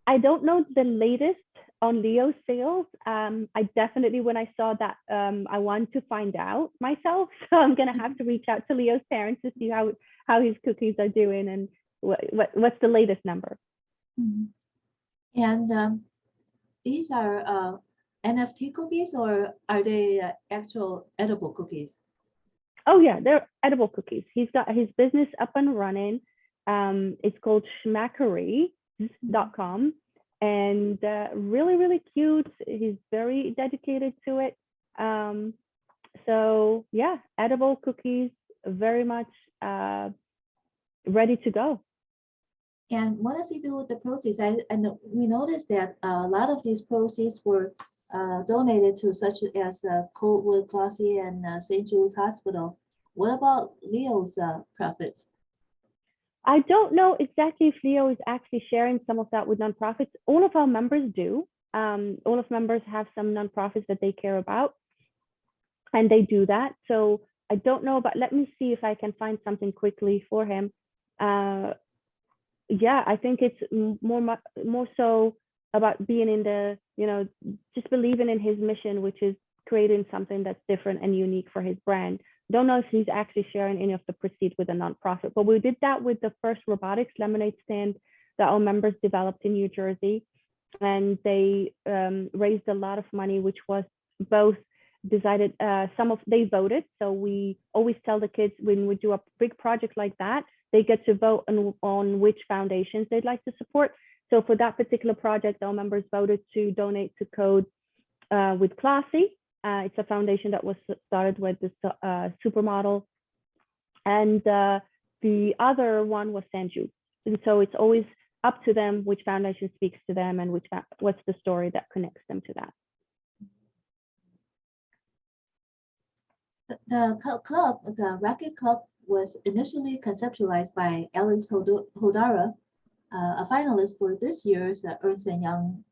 I don't know the latest on Leo's sales. I definitely, when I saw that, I want to find out myself. So I'm gonna have to reach out to Leo's parents to see how his cookies are doing and what's the latest number. And these are NFT cookies, or are they actual edible cookies? Oh yeah, they're edible cookies. He's got his business up and running. It's called schmackery.com, and really, really cute. He's very dedicated to it. So yeah, edible cookies, very much ready to go. And what does he do with the proceeds? We noticed that a lot of these proceeds were donated to such as Coldwood Clossy and St. Jude's Hospital. What about Leo's profits? I don't know exactly if Leo is actually sharing some of that with nonprofits. All of our members do. All of members have some nonprofits that they care about, and they do that. So I don't know, but let me see if I can find something quickly for him. Yeah, I think it's more so about being in the, just believing in his mission, which is creating something that's different and unique for his brand. Don't know if he's actually sharing any of the proceeds with a nonprofit, but we did that with the first robotics lemonade stand that our members developed in New Jersey. And they raised a lot of money, which was both decided, they voted. So we always tell the kids when we do a big project like that, they get to vote on which foundations they'd like to support. So for that particular project, our members voted to donate to Code with Classy. It's a foundation that was started with this supermodel. And the other one was St. Jude. And so it's always up to them which foundation speaks to them and what's the story that connects them to that. The Rocket Club was initially conceptualized by Alex Hodara, a finalist for this year's Ernst & Young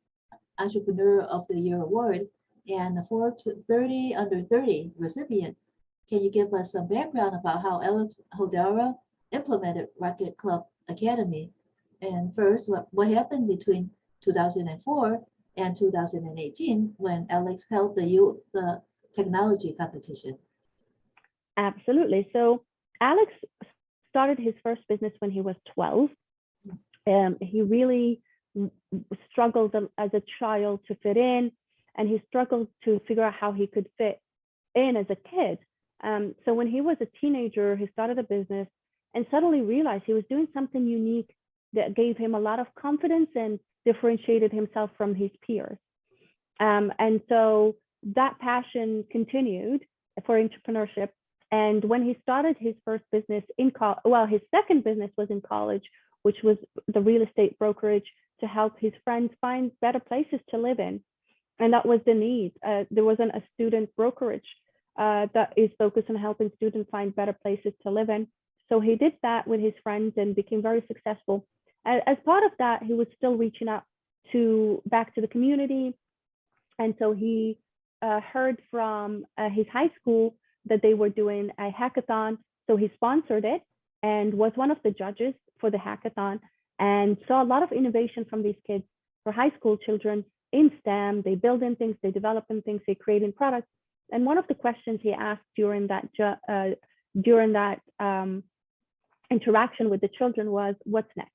Entrepreneur of the Year Award and the Forbes 30 Under 30 recipient. Can you give us some background about how Alex Hodara implemented Rocket Club Academy? And first, what happened between 2004 and 2018 when Alex held the technology competition? Absolutely. So Alex started his first business when he was 12. He really struggled as a child to fit in, and he struggled to figure out how he could fit in as a kid. So when he was a teenager, he started a business and suddenly realized he was doing something unique that gave him a lot of confidence and differentiated himself from his peers. And so that passion continued for entrepreneurship. And when he started his first business his second business was in college, which was the real estate brokerage to help his friends find better places to live in. And that was the need. There wasn't a student brokerage that is focused on helping students find better places to live in. So he did that with his friends and became very successful. As part of that, he was still reaching out back to the community. And so he heard from his high school that they were doing a hackathon. So he sponsored it and was one of the judges for the hackathon and saw a lot of innovation from these kids. For high school children in STEM, they build in things, they develop in things, they create in products. And one of the questions he asked during that interaction with the children was, what's next?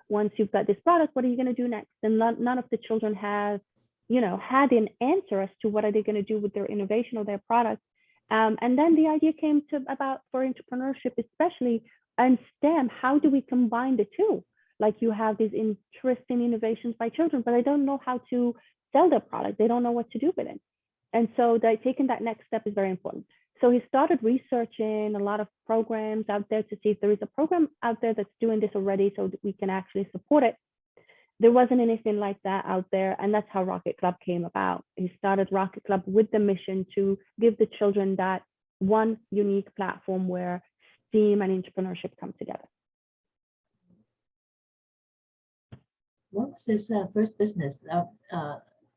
Once you've got this product, what are you going to do next? And none of the children had an answer as to what are they going to do with their innovation or their product. And then the idea came about for entrepreneurship, especially in STEM, how do we combine the two? Like you have these interesting innovations by children, but they don't know how to sell their product. They don't know what to do with it. And so taking that next step is very important. So he started researching a lot of programs out there to see if there is a program out there that's doing this already so that we can actually support it. There wasn't anything like that out there. And that's how Rocket Club came about. He started Rocket Club with the mission to give the children that one unique platform where STEAM and entrepreneurship come together. What was his first business?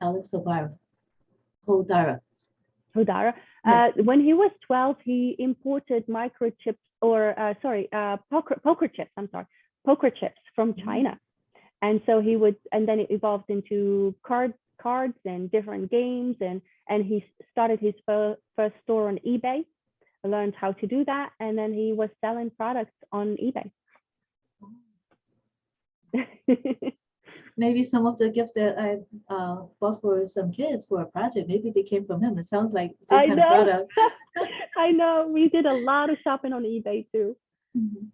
Alex Hodara. Hodara. Yes. When he was 12, he imported microchips poker chips. I'm sorry, poker chips from China, and so he would, and then it evolved into cards and different games, and he started his first store on eBay. Learned how to do that, and then he was selling products on eBay. Maybe some of the gifts that I bought for some kids for a project, maybe they came from him. It sounds like the same kind of product. I know. We did a lot of shopping on eBay too. Mm-hmm.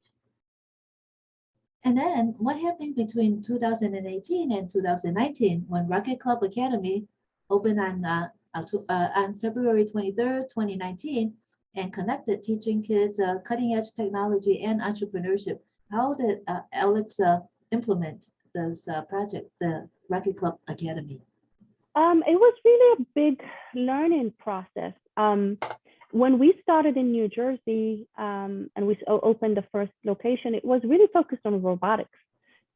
And then what happened between 2018 and 2019 when Rocket Club Academy opened on February 23rd, 2019, and connected teaching kids cutting edge technology and entrepreneurship? How did Alex implement this project, the Rocket Club Academy? It was really a big learning process. When we started in New Jersey and we opened the first location, it was really focused on robotics.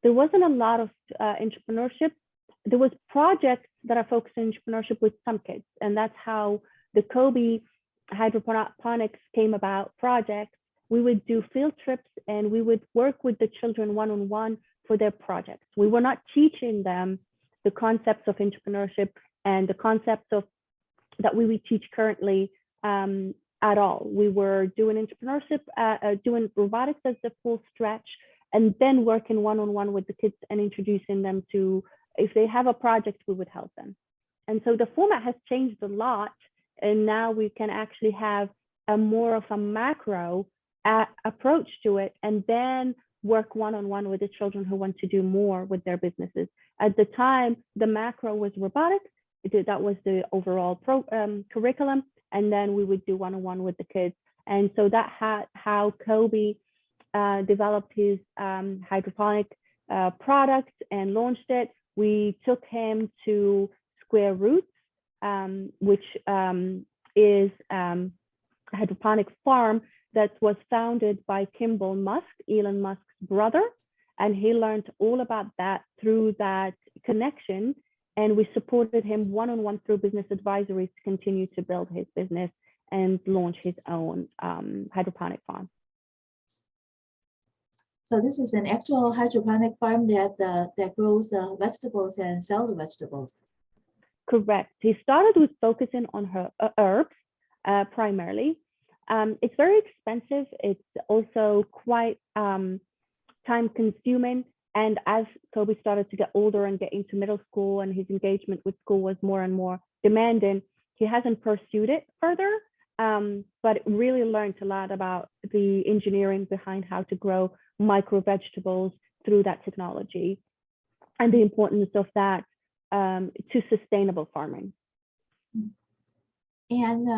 There wasn't a lot of entrepreneurship. There was projects that are focused on entrepreneurship with some kids, and that's how the Kobe hydroponics came about project. We would do field trips and we would work with the children one-on-one for their projects. We were not teaching them the concepts of entrepreneurship and the concepts of that we would teach currently at all. We were doing entrepreneurship, doing robotics as the full stretch, and then working one-on-one with the kids and introducing them to, if they have a project, we would help them. And so the format has changed a lot, and now we can actually have a more of a macro approach to it, and then work one-on-one with the children who want to do more with their businesses. At the time, the macro was robotics. That was the overall curriculum. And then we would do one-on-one with the kids. And so that had how Kobe developed his hydroponic product and launched it. We took him to Square Roots, which is a hydroponic farm that was founded by Kimball Musk, Elon Musk's brother. And he learned all about that through that connection. And we supported him one-on-one through business advisories to continue to build his business and launch his own hydroponic farm. So this is an actual hydroponic farm that grows vegetables and sells the vegetables. Correct. He started with focusing on her herbs primarily. It's very expensive. It's also quite time-consuming. And as Kobe started to get older and get into middle school, and his engagement with school was more and more demanding, he hasn't pursued it further, but really learned a lot about the engineering behind how to grow micro vegetables through that technology and the importance of that to sustainable farming. And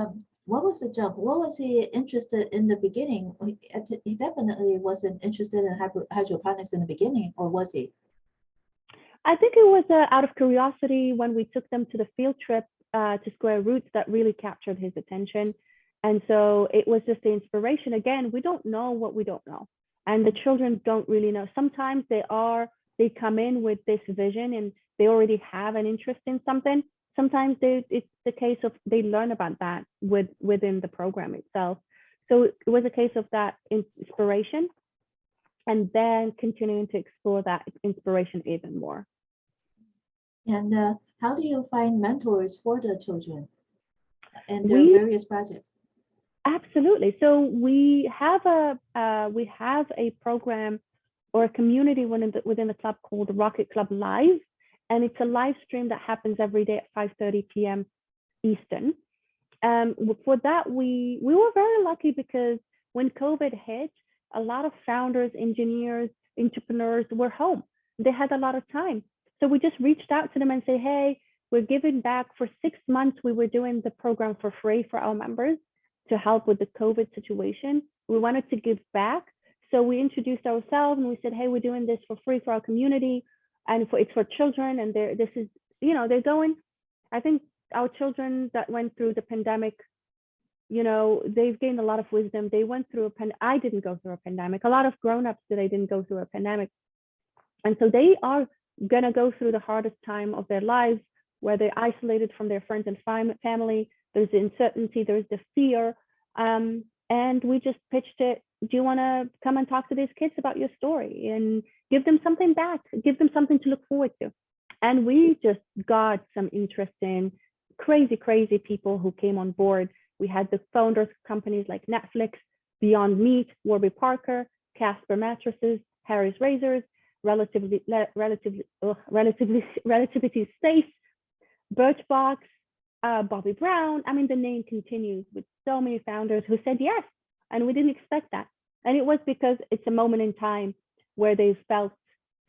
what was the jump? What was he interested in the beginning? He definitely wasn't interested in hydroponics in the beginning, or was he? I think it was out of curiosity when we took them to the field trip to Square Roots that really captured his attention. And so it was just the inspiration. Again, we don't know what we don't know. And the children don't really know. Sometimes they come in with this vision and they already have an interest in something. Sometimes it's the case of they learn about that within the program itself. So it was a case of that inspiration and then continuing to explore that inspiration even more. And how do you find mentors for the children and their various projects? Absolutely. So we have a program or a community within the club called Rocket Club Live. And it's a live stream that happens every day at 5:30 p.m. Eastern. For that, we were very lucky because when COVID hit, a lot of founders, engineers, entrepreneurs were home. They had a lot of time. So we just reached out to them and say, hey, we're giving back. For 6 months, we were doing the program for free for our members to help with the COVID situation. We wanted to give back. So we introduced ourselves and we said, hey, we're doing this for free for our community. And it's for children, and they're going. I think our children that went through the pandemic they've gained a lot of wisdom. They went through I didn't go through a pandemic. A lot of grown-ups today didn't go through a pandemic. And so they are going to go through the hardest time of their lives, where they're isolated from their friends and family. There's the uncertainty, there's the fear. And we just pitched it. Do you want to come and talk to these kids about your story and give them something back, give them something to look forward to? And we just got some interesting, crazy people who came on board. We had the founders of companies like Netflix, Beyond Meat, Warby Parker, Casper Mattresses, Harry's Razors, Relativity Safe, Birchbox, Bobby Brown. I mean, the name continues with so many founders who said yes, and we didn't expect that. And it was because it's a moment in time where they felt,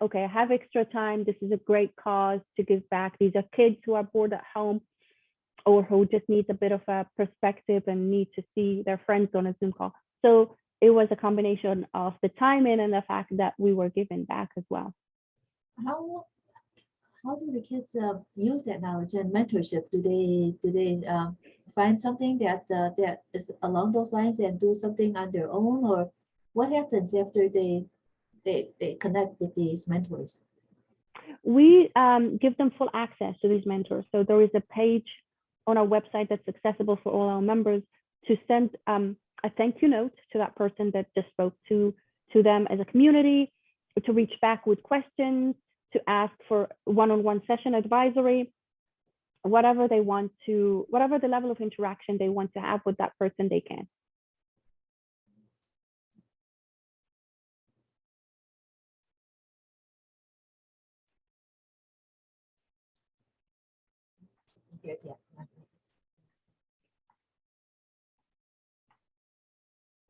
okay, I have extra time. This is a great cause to give back. These are kids who are bored at home or who just need a bit of a perspective and need to see their friends on a Zoom call. So it was a combination of the timing and the fact that we were giving back as well. How do the kids use that knowledge and mentorship? Do they find something that is along those lines and do something on their own, or what happens after they connect with these mentors? We give them full access to these mentors. So there is a page on our website that's accessible for all our members to send a thank you note to that person that just spoke to them as a community, to reach back with questions, to ask for one-on-one session advisory, whatever they want to, whatever the level of interaction they want to have with that person, they can.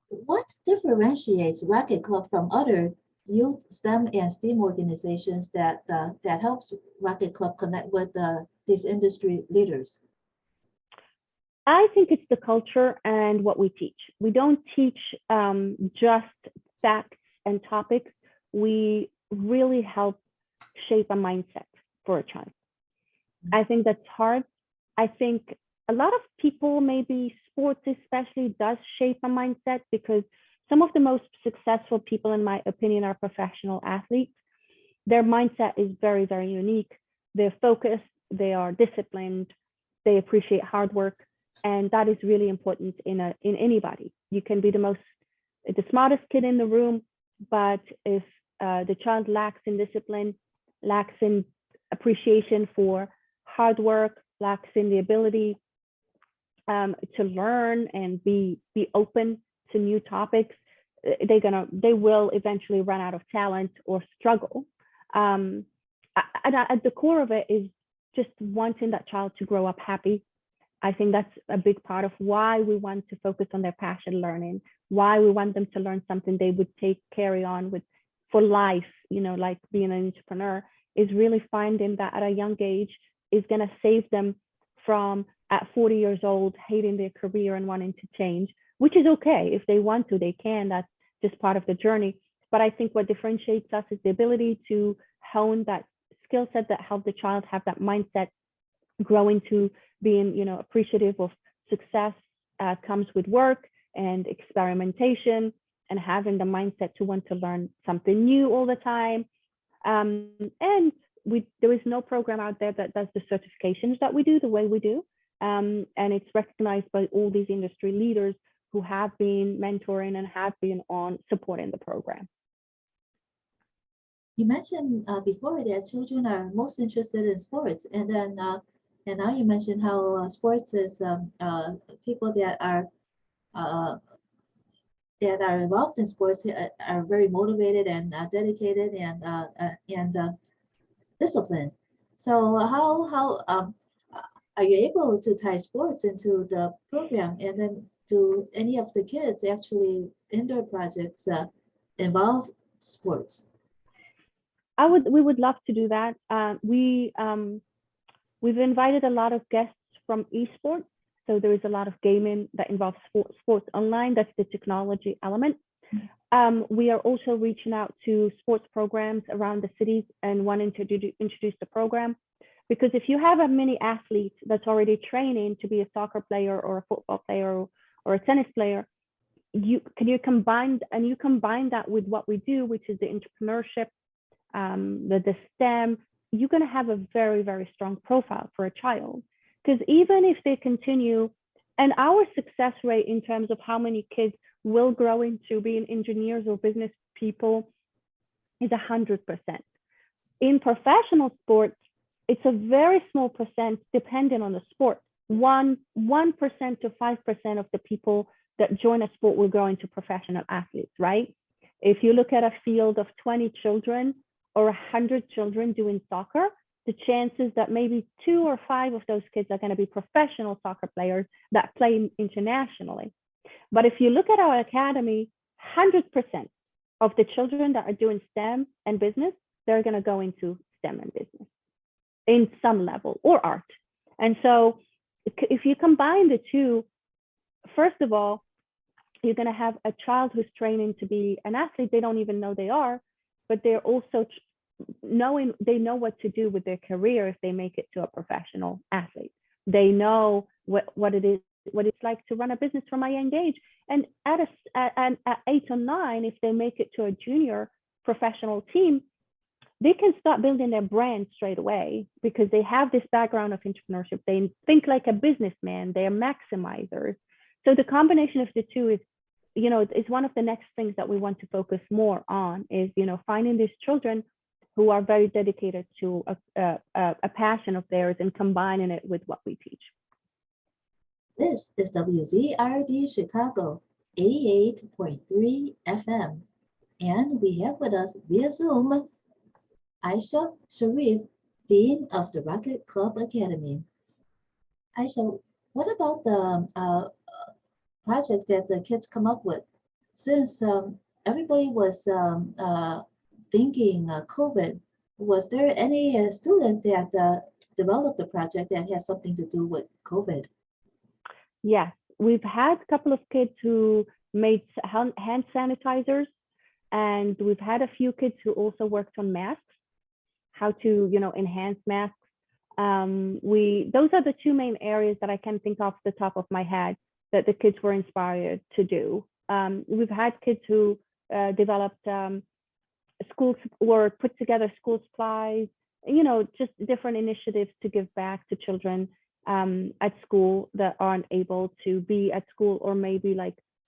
What differentiates Rocket Club from other youth STEM and STEAM organizations that helps Rocket Club connect with these industry leaders? I think it's the culture and what we teach. We don't teach just facts and topics. We really help shape a mindset for a child. I think that's hard. I think a lot of people, maybe sports especially, does shape a mindset, because some of the most successful people, in my opinion, are professional athletes. Their mindset is very, very unique. They're focused, they are disciplined, they appreciate hard work. And that is really important in anybody. You can be the smartest kid in the room, but if the child lacks in discipline, lacks in appreciation for hard work, lacks in the ability to learn and be open to new topics, they will eventually run out of talent or struggle. And at the core of it is just wanting that child to grow up happy. I think that's a big part of why we want to focus on their passion learning, why we want them to learn something they would carry on with for life, like being an entrepreneur, is really finding that at a young age is going to save them from, at 40 years old, hating their career and wanting to change, which is okay. If they want to, they can. That's just part of the journey. But I think what differentiates us is the ability to hone that skill set that help the child have that mindset, grow into being, appreciative of success comes with work and experimentation, and having the mindset to want to learn something new all the time. And there is no program out there that does the certifications that we do the way we do. And it's recognized by all these industry leaders who have been mentoring and have been on supporting the program. You mentioned before that children are most interested in sports, and then and now you mentioned how sports is people that are involved in sports are very motivated and dedicated and disciplined. So how are you able to tie sports into the program, and then do any of the kids actually indoor projects involve sports? We would love to do that. We've invited a lot of guests from esports. So there is a lot of gaming that involves sports online. That's the technology element. We are also reaching out to sports programs around the cities and wanting to introduce the program. Because if you have a mini athlete that's already training to be a soccer player or a football player or or a tennis player, you combine that with what we do, which is the entrepreneurship, the STEM, you're going to have a very, very strong profile for a child. Because even if they continue, and our success rate in terms of how many kids will grow into being engineers or business people is 100%. In professional sports, it's a very small percent depending on the sport. 1% to 5% of the people that join a sport will grow into professional athletes, right? If you look at a field of 20 children or 100 children doing soccer, the chances that maybe 2 or 5 of those kids are going to be professional soccer players that play internationally. But if you look at our academy, 100% of the children that are doing STEM and business, they're going to go into STEM and business in some level, or art. And so if you combine the two, first of all, you're going to have a child who's training to be an athlete. They don't even know they are, but they're also they know what to do with their career if they make it to a professional athlete. They know what it's like to run a business from a young age. And at 8 or 9, if they make it to a junior professional team, they can start building their brand straight away because they have this background of entrepreneurship. They think like a businessman. They are maximizers. So the combination of the two is, is one of the next things that we want to focus more on is, finding these children who are very dedicated to a passion of theirs and combining it with what we teach. This is WZRD Chicago 88.3 FM. And we have with us via Zoom, Aicha Sharif, Dean of the Rocket Club Academy. Aicha, what about the projects that the kids come up with? Since everybody was thinking COVID, was there any student that developed a project that has something to do with COVID? Yes, we've had a couple of kids who made hand sanitizers, and we've had a few kids who also worked on masks, how to, enhance masks. Those are the two main areas that I can think off the top of my head that the kids were inspired to do. We've had kids who developed schools or put together school supplies, just different initiatives to give back to children at school that aren't able to be at school, or maybe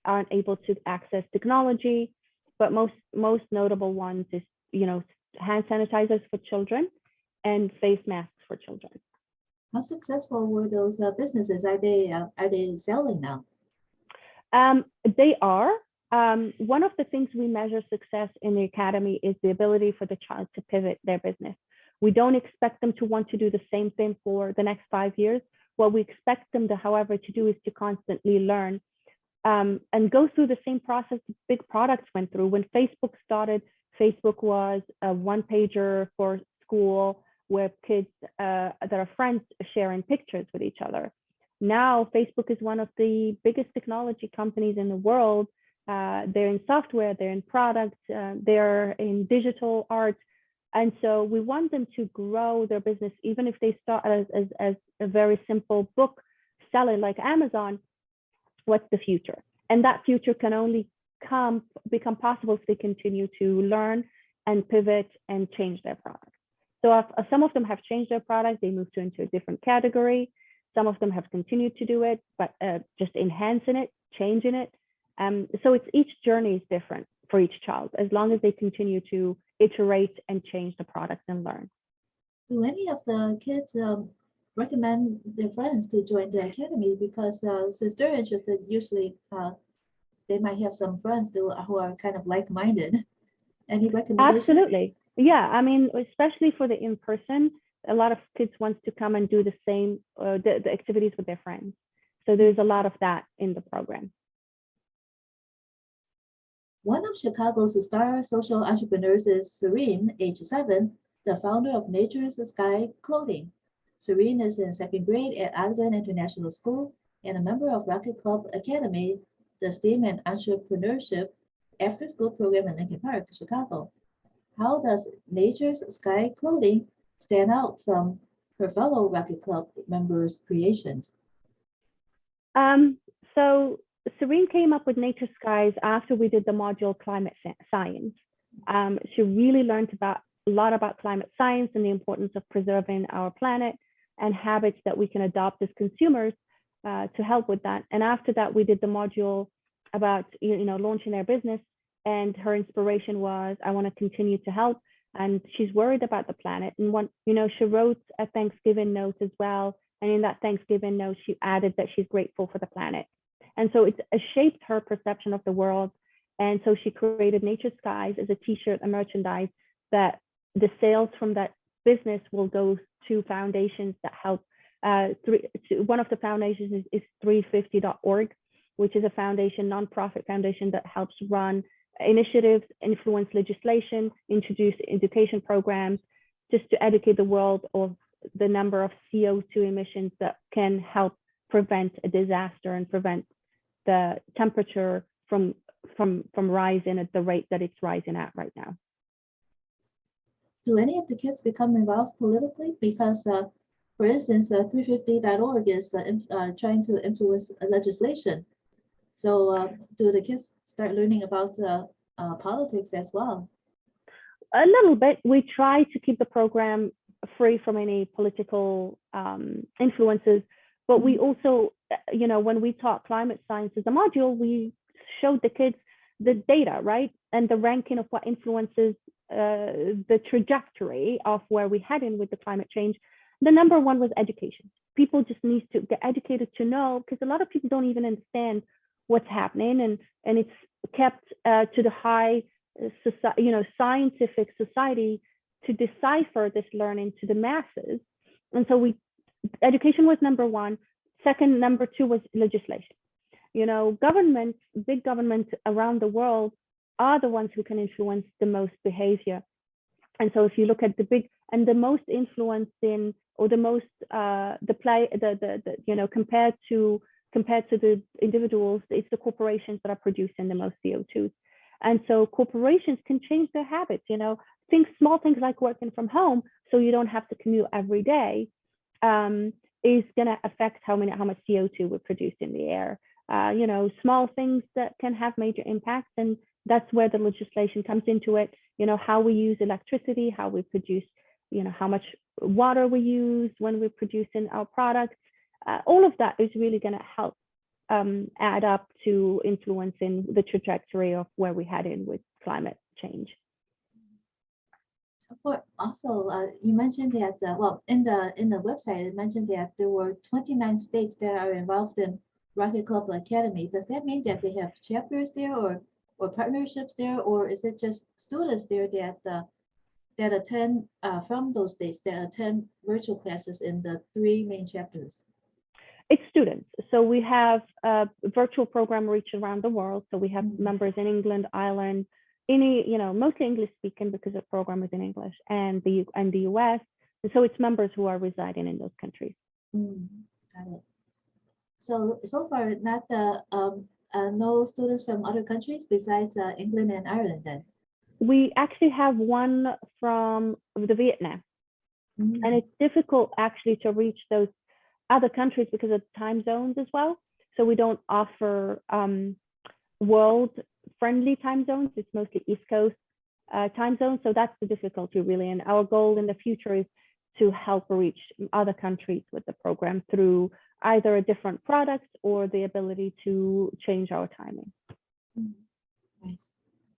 aren't able to access technology. But most notable ones is, hand sanitizers for children and face masks for children. How successful were those businesses? Are they selling now? They are. One of the things we measure success in the academy is the ability for the child to pivot their business. We don't expect them to want to do the same thing for the next 5 years. What we expect them to, however, to do is to constantly learn and go through the same process big products went through. When Facebook started, Facebook was a one-pager for school where kids that are friends sharing pictures with each other. Now, Facebook is one of the biggest technology companies in the world. They're in software, they're in products, they're in digital art. And so we want them to grow their business, even if they start as a very simple book seller like Amazon. What's the future? And that future can only become possible if they continue to learn and pivot and change their product. So some of them have changed their product, they moved into a different category. Some of them have continued to do it, but just enhancing it, changing it. So each journey is different for each child, as long as they continue to iterate and change the product and learn. Do any of the kids recommend their friends to join the academy? Because since they're interested, usually they might have some friends who are kind of like-minded. Any recommendations? Absolutely. Yeah, I mean, especially for the in-person, a lot of kids want to come and do the same, the activities with their friends. So there's a lot of that in the program. One of Chicago's star social entrepreneurs is Serene, age 7, the founder of Nature's Sky Clothing. Serene is in 2nd grade at Ogden International School and a member of Rocket Club Academy, the STEAM and Entrepreneurship after-school program in Lincoln Park, Chicago. How does Nature's Sky Clothing stand out from her fellow Rocket Club members' creations? So Serene came up with Nature Skies after we did the module Climate Science. She really learned a lot about climate science and the importance of preserving our planet and habits that we can adopt as consumers to help with that. And after that, we did the module about launching their business. And her inspiration was, I want to continue to help. And she's worried about the planet. And she wrote a Thanksgiving note as well. And in that Thanksgiving note, she added that she's grateful for the planet. And so it shaped her perception of the world. And so she created Nature Skies as a t-shirt and merchandise that the sales from that business will go to foundations that help. One of the foundations is 350.org, which is a nonprofit foundation that helps run initiatives, influence legislation, introduce education programs, just to educate the world of the number of CO2 emissions that can help prevent a disaster and prevent the temperature from rising at the rate that it's rising at right now. Do any of the kids become involved politically? Because, for instance, 350.org is trying to influence legislation. So do the kids start learning about politics as well? A little bit. We try to keep the program free from any political influences, but we also, when we taught climate science as a module, we showed the kids the data, right? And the ranking of what influences the trajectory of where we're heading with the climate change. The number one was education. People just need to get educated to know, because a lot of people don't even understand what's happening, and it's kept to the high scientific society to decipher this learning to the masses. And so education was number one. Second, number two was legislation. Governments, big governments around the world are the ones who can influence the most behavior. And so if you look at the most influencing, or the most compared to the individuals, it's the corporations that are producing the most CO2. And so corporations can change their habits, small things like working from home, so you don't have to commute every day, is going to affect how much CO2 we produce in the air. Small things that can have major impacts, and that's where the legislation comes into it. How we use electricity, how we produce, how much water we use when we're producing our products. All of that is really going to help add up to influencing the trajectory of where we're heading with climate change. Also, you mentioned that, in the website, it mentioned that there were 29 states that are involved in Rocket Club Academy. Does that mean that they have chapters there or partnerships there, or is it just students there that attend from those states, that attend virtual classes in the 3 main chapters? It's students. So we have a virtual program reach around the world. So we have members in England, Ireland, mostly English speaking because the program is in English, and the US. And so it's members who are residing in those countries. Got it. So far, not no students from other countries besides England and Ireland then? We actually have one from the Vietnam. And it's difficult actually to reach those other countries because of time zones as well. So we don't offer world-friendly time zones. It's mostly East Coast time zones. So that's the difficulty really. And our goal in the future is to help reach other countries with the program through either a different product or the ability to change our timing. Right.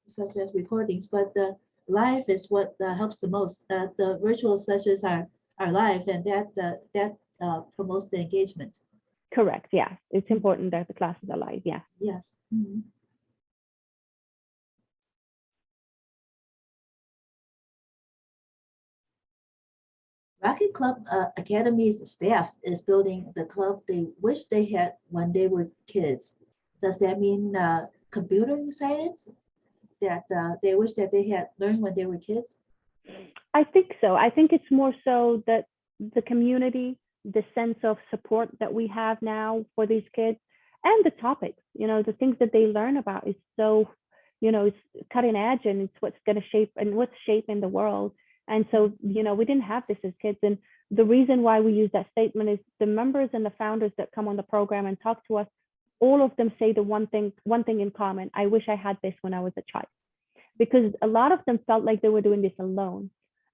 Such as recordings, but the live is what helps the most. The virtual sessions are live, and that promotes the engagement. Correct. Yeah, it's important that the classes are live. Yeah. Yes. Rocket Club Academy's staff is building the club they wish they had when they were kids. Does that mean computer science that they wish that they had learned when they were kids? I think so. I think it's more so that the community, the sense of support that we have now for these kids, and the topics, the things that they learn about is so, it's cutting edge, and it's what's going to shape and what's shaping the world. And so, we didn't have this as kids. And the reason why we use that statement is the members and the founders that come on the program and talk to us all of them say the one thing in common: I wish I had this when I was a child, because a lot of them felt like they were doing this alone,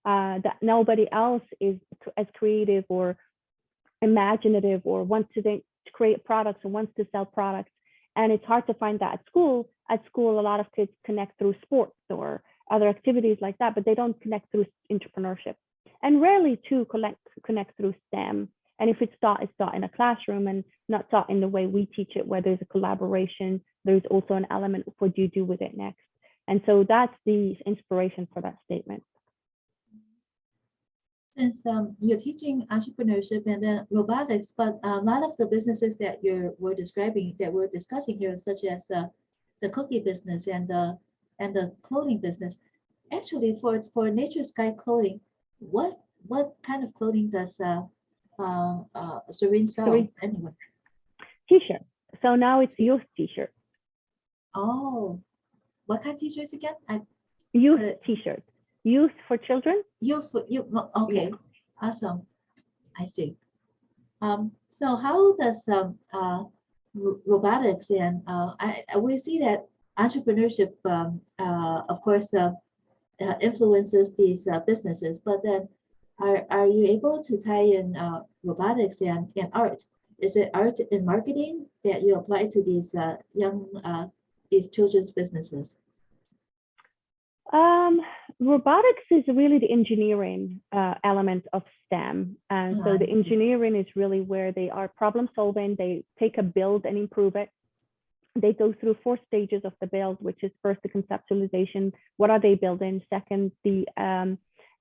that nobody else is as creative or imaginative or wants to create products or wants to sell products. And it's hard to find that at school. At school, a lot of kids connect through sports or other activities like that, but they don't connect through entrepreneurship. And rarely too connect through STEM. And if it's taught in a classroom and not taught in the way we teach it, where there's a collaboration, there's also an element of what you do with it next. And so that's the inspiration for that statement. Since you're teaching entrepreneurship and then robotics, but a lot of the businesses that we're discussing here, such as the cookie business and the clothing business, actually for Nature Sky Clothing, what kind of clothing does Serene sell anyway? T-shirt. So now it's youth T-shirt. Oh, what kind of T-shirts again? Youth T-shirt. Youth for children? Youth for you. Okay, yeah. Awesome. I see. So how does robotics and we see that entrepreneurship, of course, influences these businesses, but then are you able to tie in robotics and art? Is it art and marketing that you apply to these these children's businesses? Robotics is really the engineering element of STEM. And so the engineering is really where they are problem solving. They take a build and improve it. They go through 4 stages of the build, which is first the conceptualization. What are they building? Second, the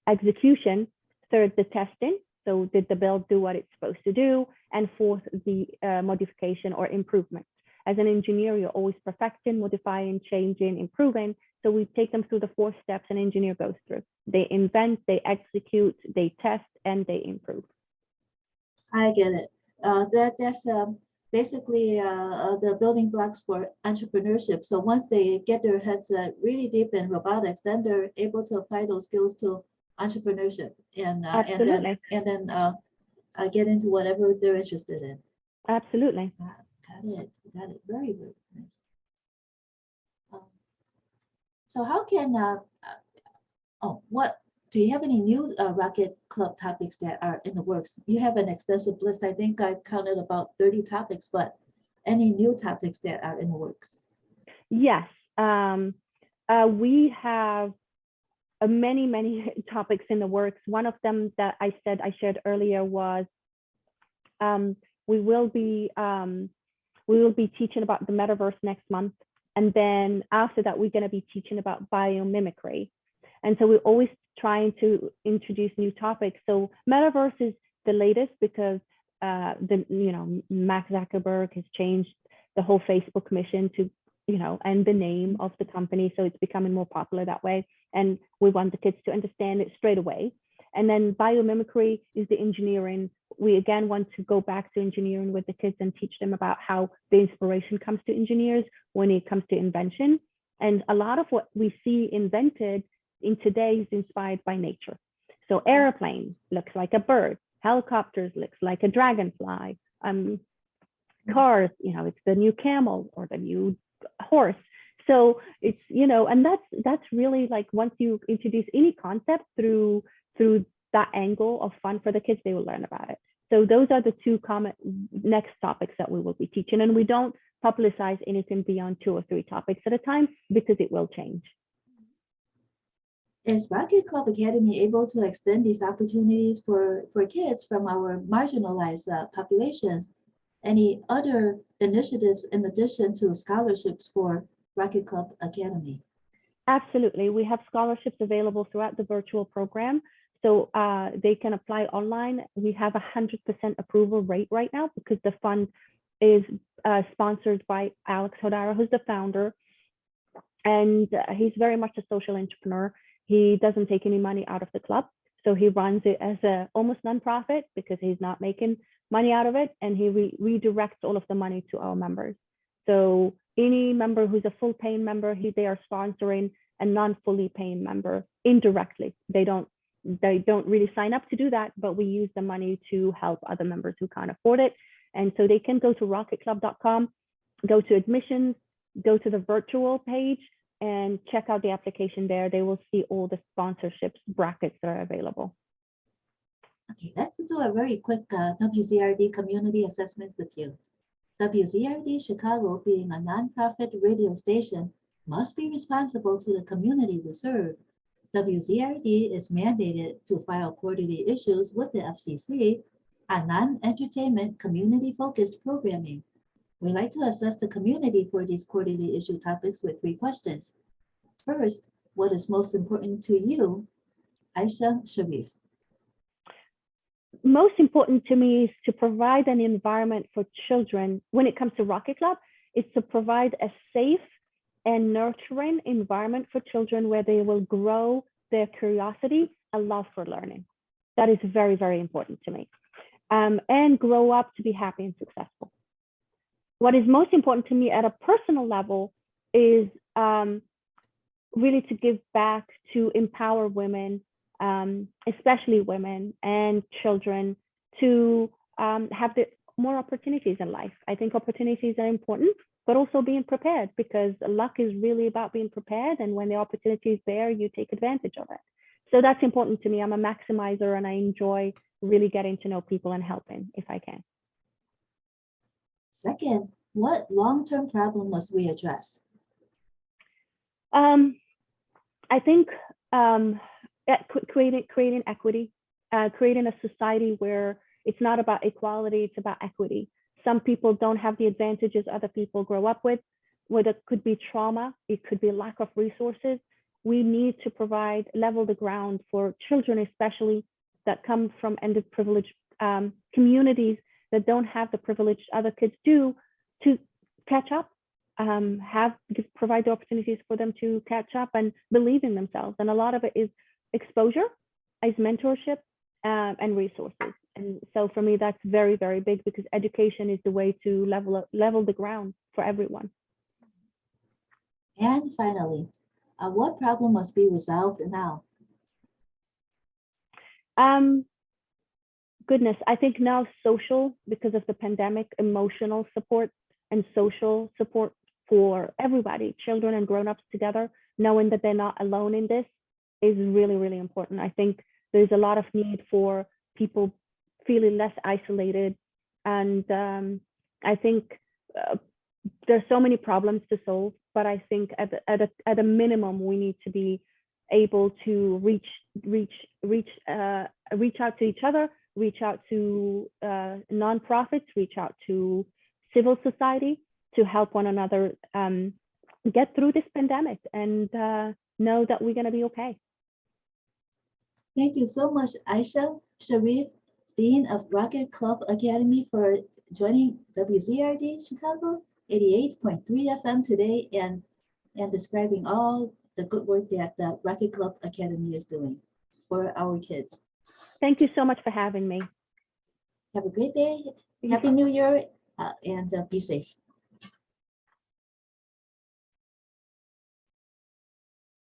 execution. Third, the testing. So did the build do what it's supposed to do? And fourth, the modification or improvement. As an engineer, you're always perfecting, modifying, changing, improving. So we take them through the 4 steps an engineer goes through. They invent, they execute, they test, and they improve. I get it. That's basically the building blocks for entrepreneurship. So once they get their heads really deep in robotics, then they're able to apply those skills to entrepreneurship and then get into whatever they're interested in. Absolutely. Got it. Very, very nice. So how can what do you have any new Rocket Club topics that are in the works? You have an extensive list. I think I counted about 30 topics, but any new topics that are in the works? Yes, we have many topics in the works. One of them that I shared earlier was we will be teaching about the metaverse next month. And then after that, we're going to be teaching about biomimicry. And so we're always trying to introduce new topics. So metaverse is the latest because Mark Zuckerberg has changed the whole Facebook mission to, and the name of the company. So it's becoming more popular that way. And we want the kids to understand it straight away. And then biomimicry is the engineering. We again want to go back to engineering with the kids and teach them about how the inspiration comes to engineers when it comes to invention. And a lot of what we see invented in today is inspired by nature. So airplane looks like a bird, helicopters looks like a dragonfly, cars, it's the new camel or the new horse. So it's, and that's really like once you introduce any concept through that angle of fun for the kids, they will learn about it. So those are the 2 common next topics that we will be teaching. And we don't publicize anything beyond 2 or 3 topics at a time because it will change. Is Rocket Club Academy able to extend these opportunities for kids from our marginalized populations? Any other initiatives in addition to scholarships for Rocket Club Academy? Absolutely. We have scholarships available throughout the virtual program. So they can apply online. We have 100% approval rate right now because the fund is sponsored by Alex Hodara, who's the founder. And he's very much a social entrepreneur. He doesn't take any money out of the club. So he runs it as a almost nonprofit because he's not making money out of it. And he redirects all of the money to our members. So any member who's a full paying member, they are sponsoring a non-fully paying member indirectly. They don't really sign up to do that, but we use the money to help other members who can't afford it. And so they can go to rocketclub.com go to admissions, go to the virtual page, and check out the application there. They will see all the sponsorships brackets that are available. Okay, let's do a very quick WZRD community assessment with you. WZRD Chicago, being a nonprofit radio station, must be responsible to the community we serve. WZRD is mandated to file quarterly issues with the FCC on non-entertainment, community-focused programming. We like to assess the community for these quarterly issue topics with 3 questions. First, what is most important to you, Aicha Sharif? Most important to me is to provide an environment for children. When it comes to Rocket Club, is to provide a safe and nurturing environment for children where they will grow their curiosity and love for learning. That is very, very important to me. And grow up to be happy and successful. What is most important to me at a personal level is really to give back, to empower women, especially women and children, to have more opportunities in life. I think opportunities are important, but also being prepared, because luck is really about being prepared. And when the opportunity is there, you take advantage of it. So that's important to me. I'm a maximizer and I enjoy really getting to know people and helping if I can. Second, what long-term problem must we address? I think creating equity, creating a society where it's not about equality, it's about equity. Some people don't have the advantages other people grow up with, whether it could be trauma, it could be lack of resources. We need to provide, level the ground for children, especially that come from underprivileged communities that don't have the privilege other kids do, to catch up, provide the opportunities for them to catch up and believe in themselves. And a lot of it is exposure, is mentorship, and resources. And so for me, that's very, very big, because education is the way to level the ground for everyone. And finally, what problem must be resolved now? Goodness, I think now social, because of the pandemic, emotional support and social support for everybody, children and grown-ups together, knowing that they're not alone in this is really, really important. I think there's a lot of need for people feeling less isolated. And I think there's so many problems to solve, but I think at a minimum, we need to be able to reach out to each other, reach out to nonprofits, reach out to civil society to help one another get through this pandemic and know that we're going to be okay. Thank you so much, Aicha Sharif, Dean of Rocket Club Academy, for joining WZRD Chicago 88.3 FM today and describing all the good work that the Rocket Club Academy is doing for our kids. Thank you so much for having me. Have a great day. Happy New Year, and be safe.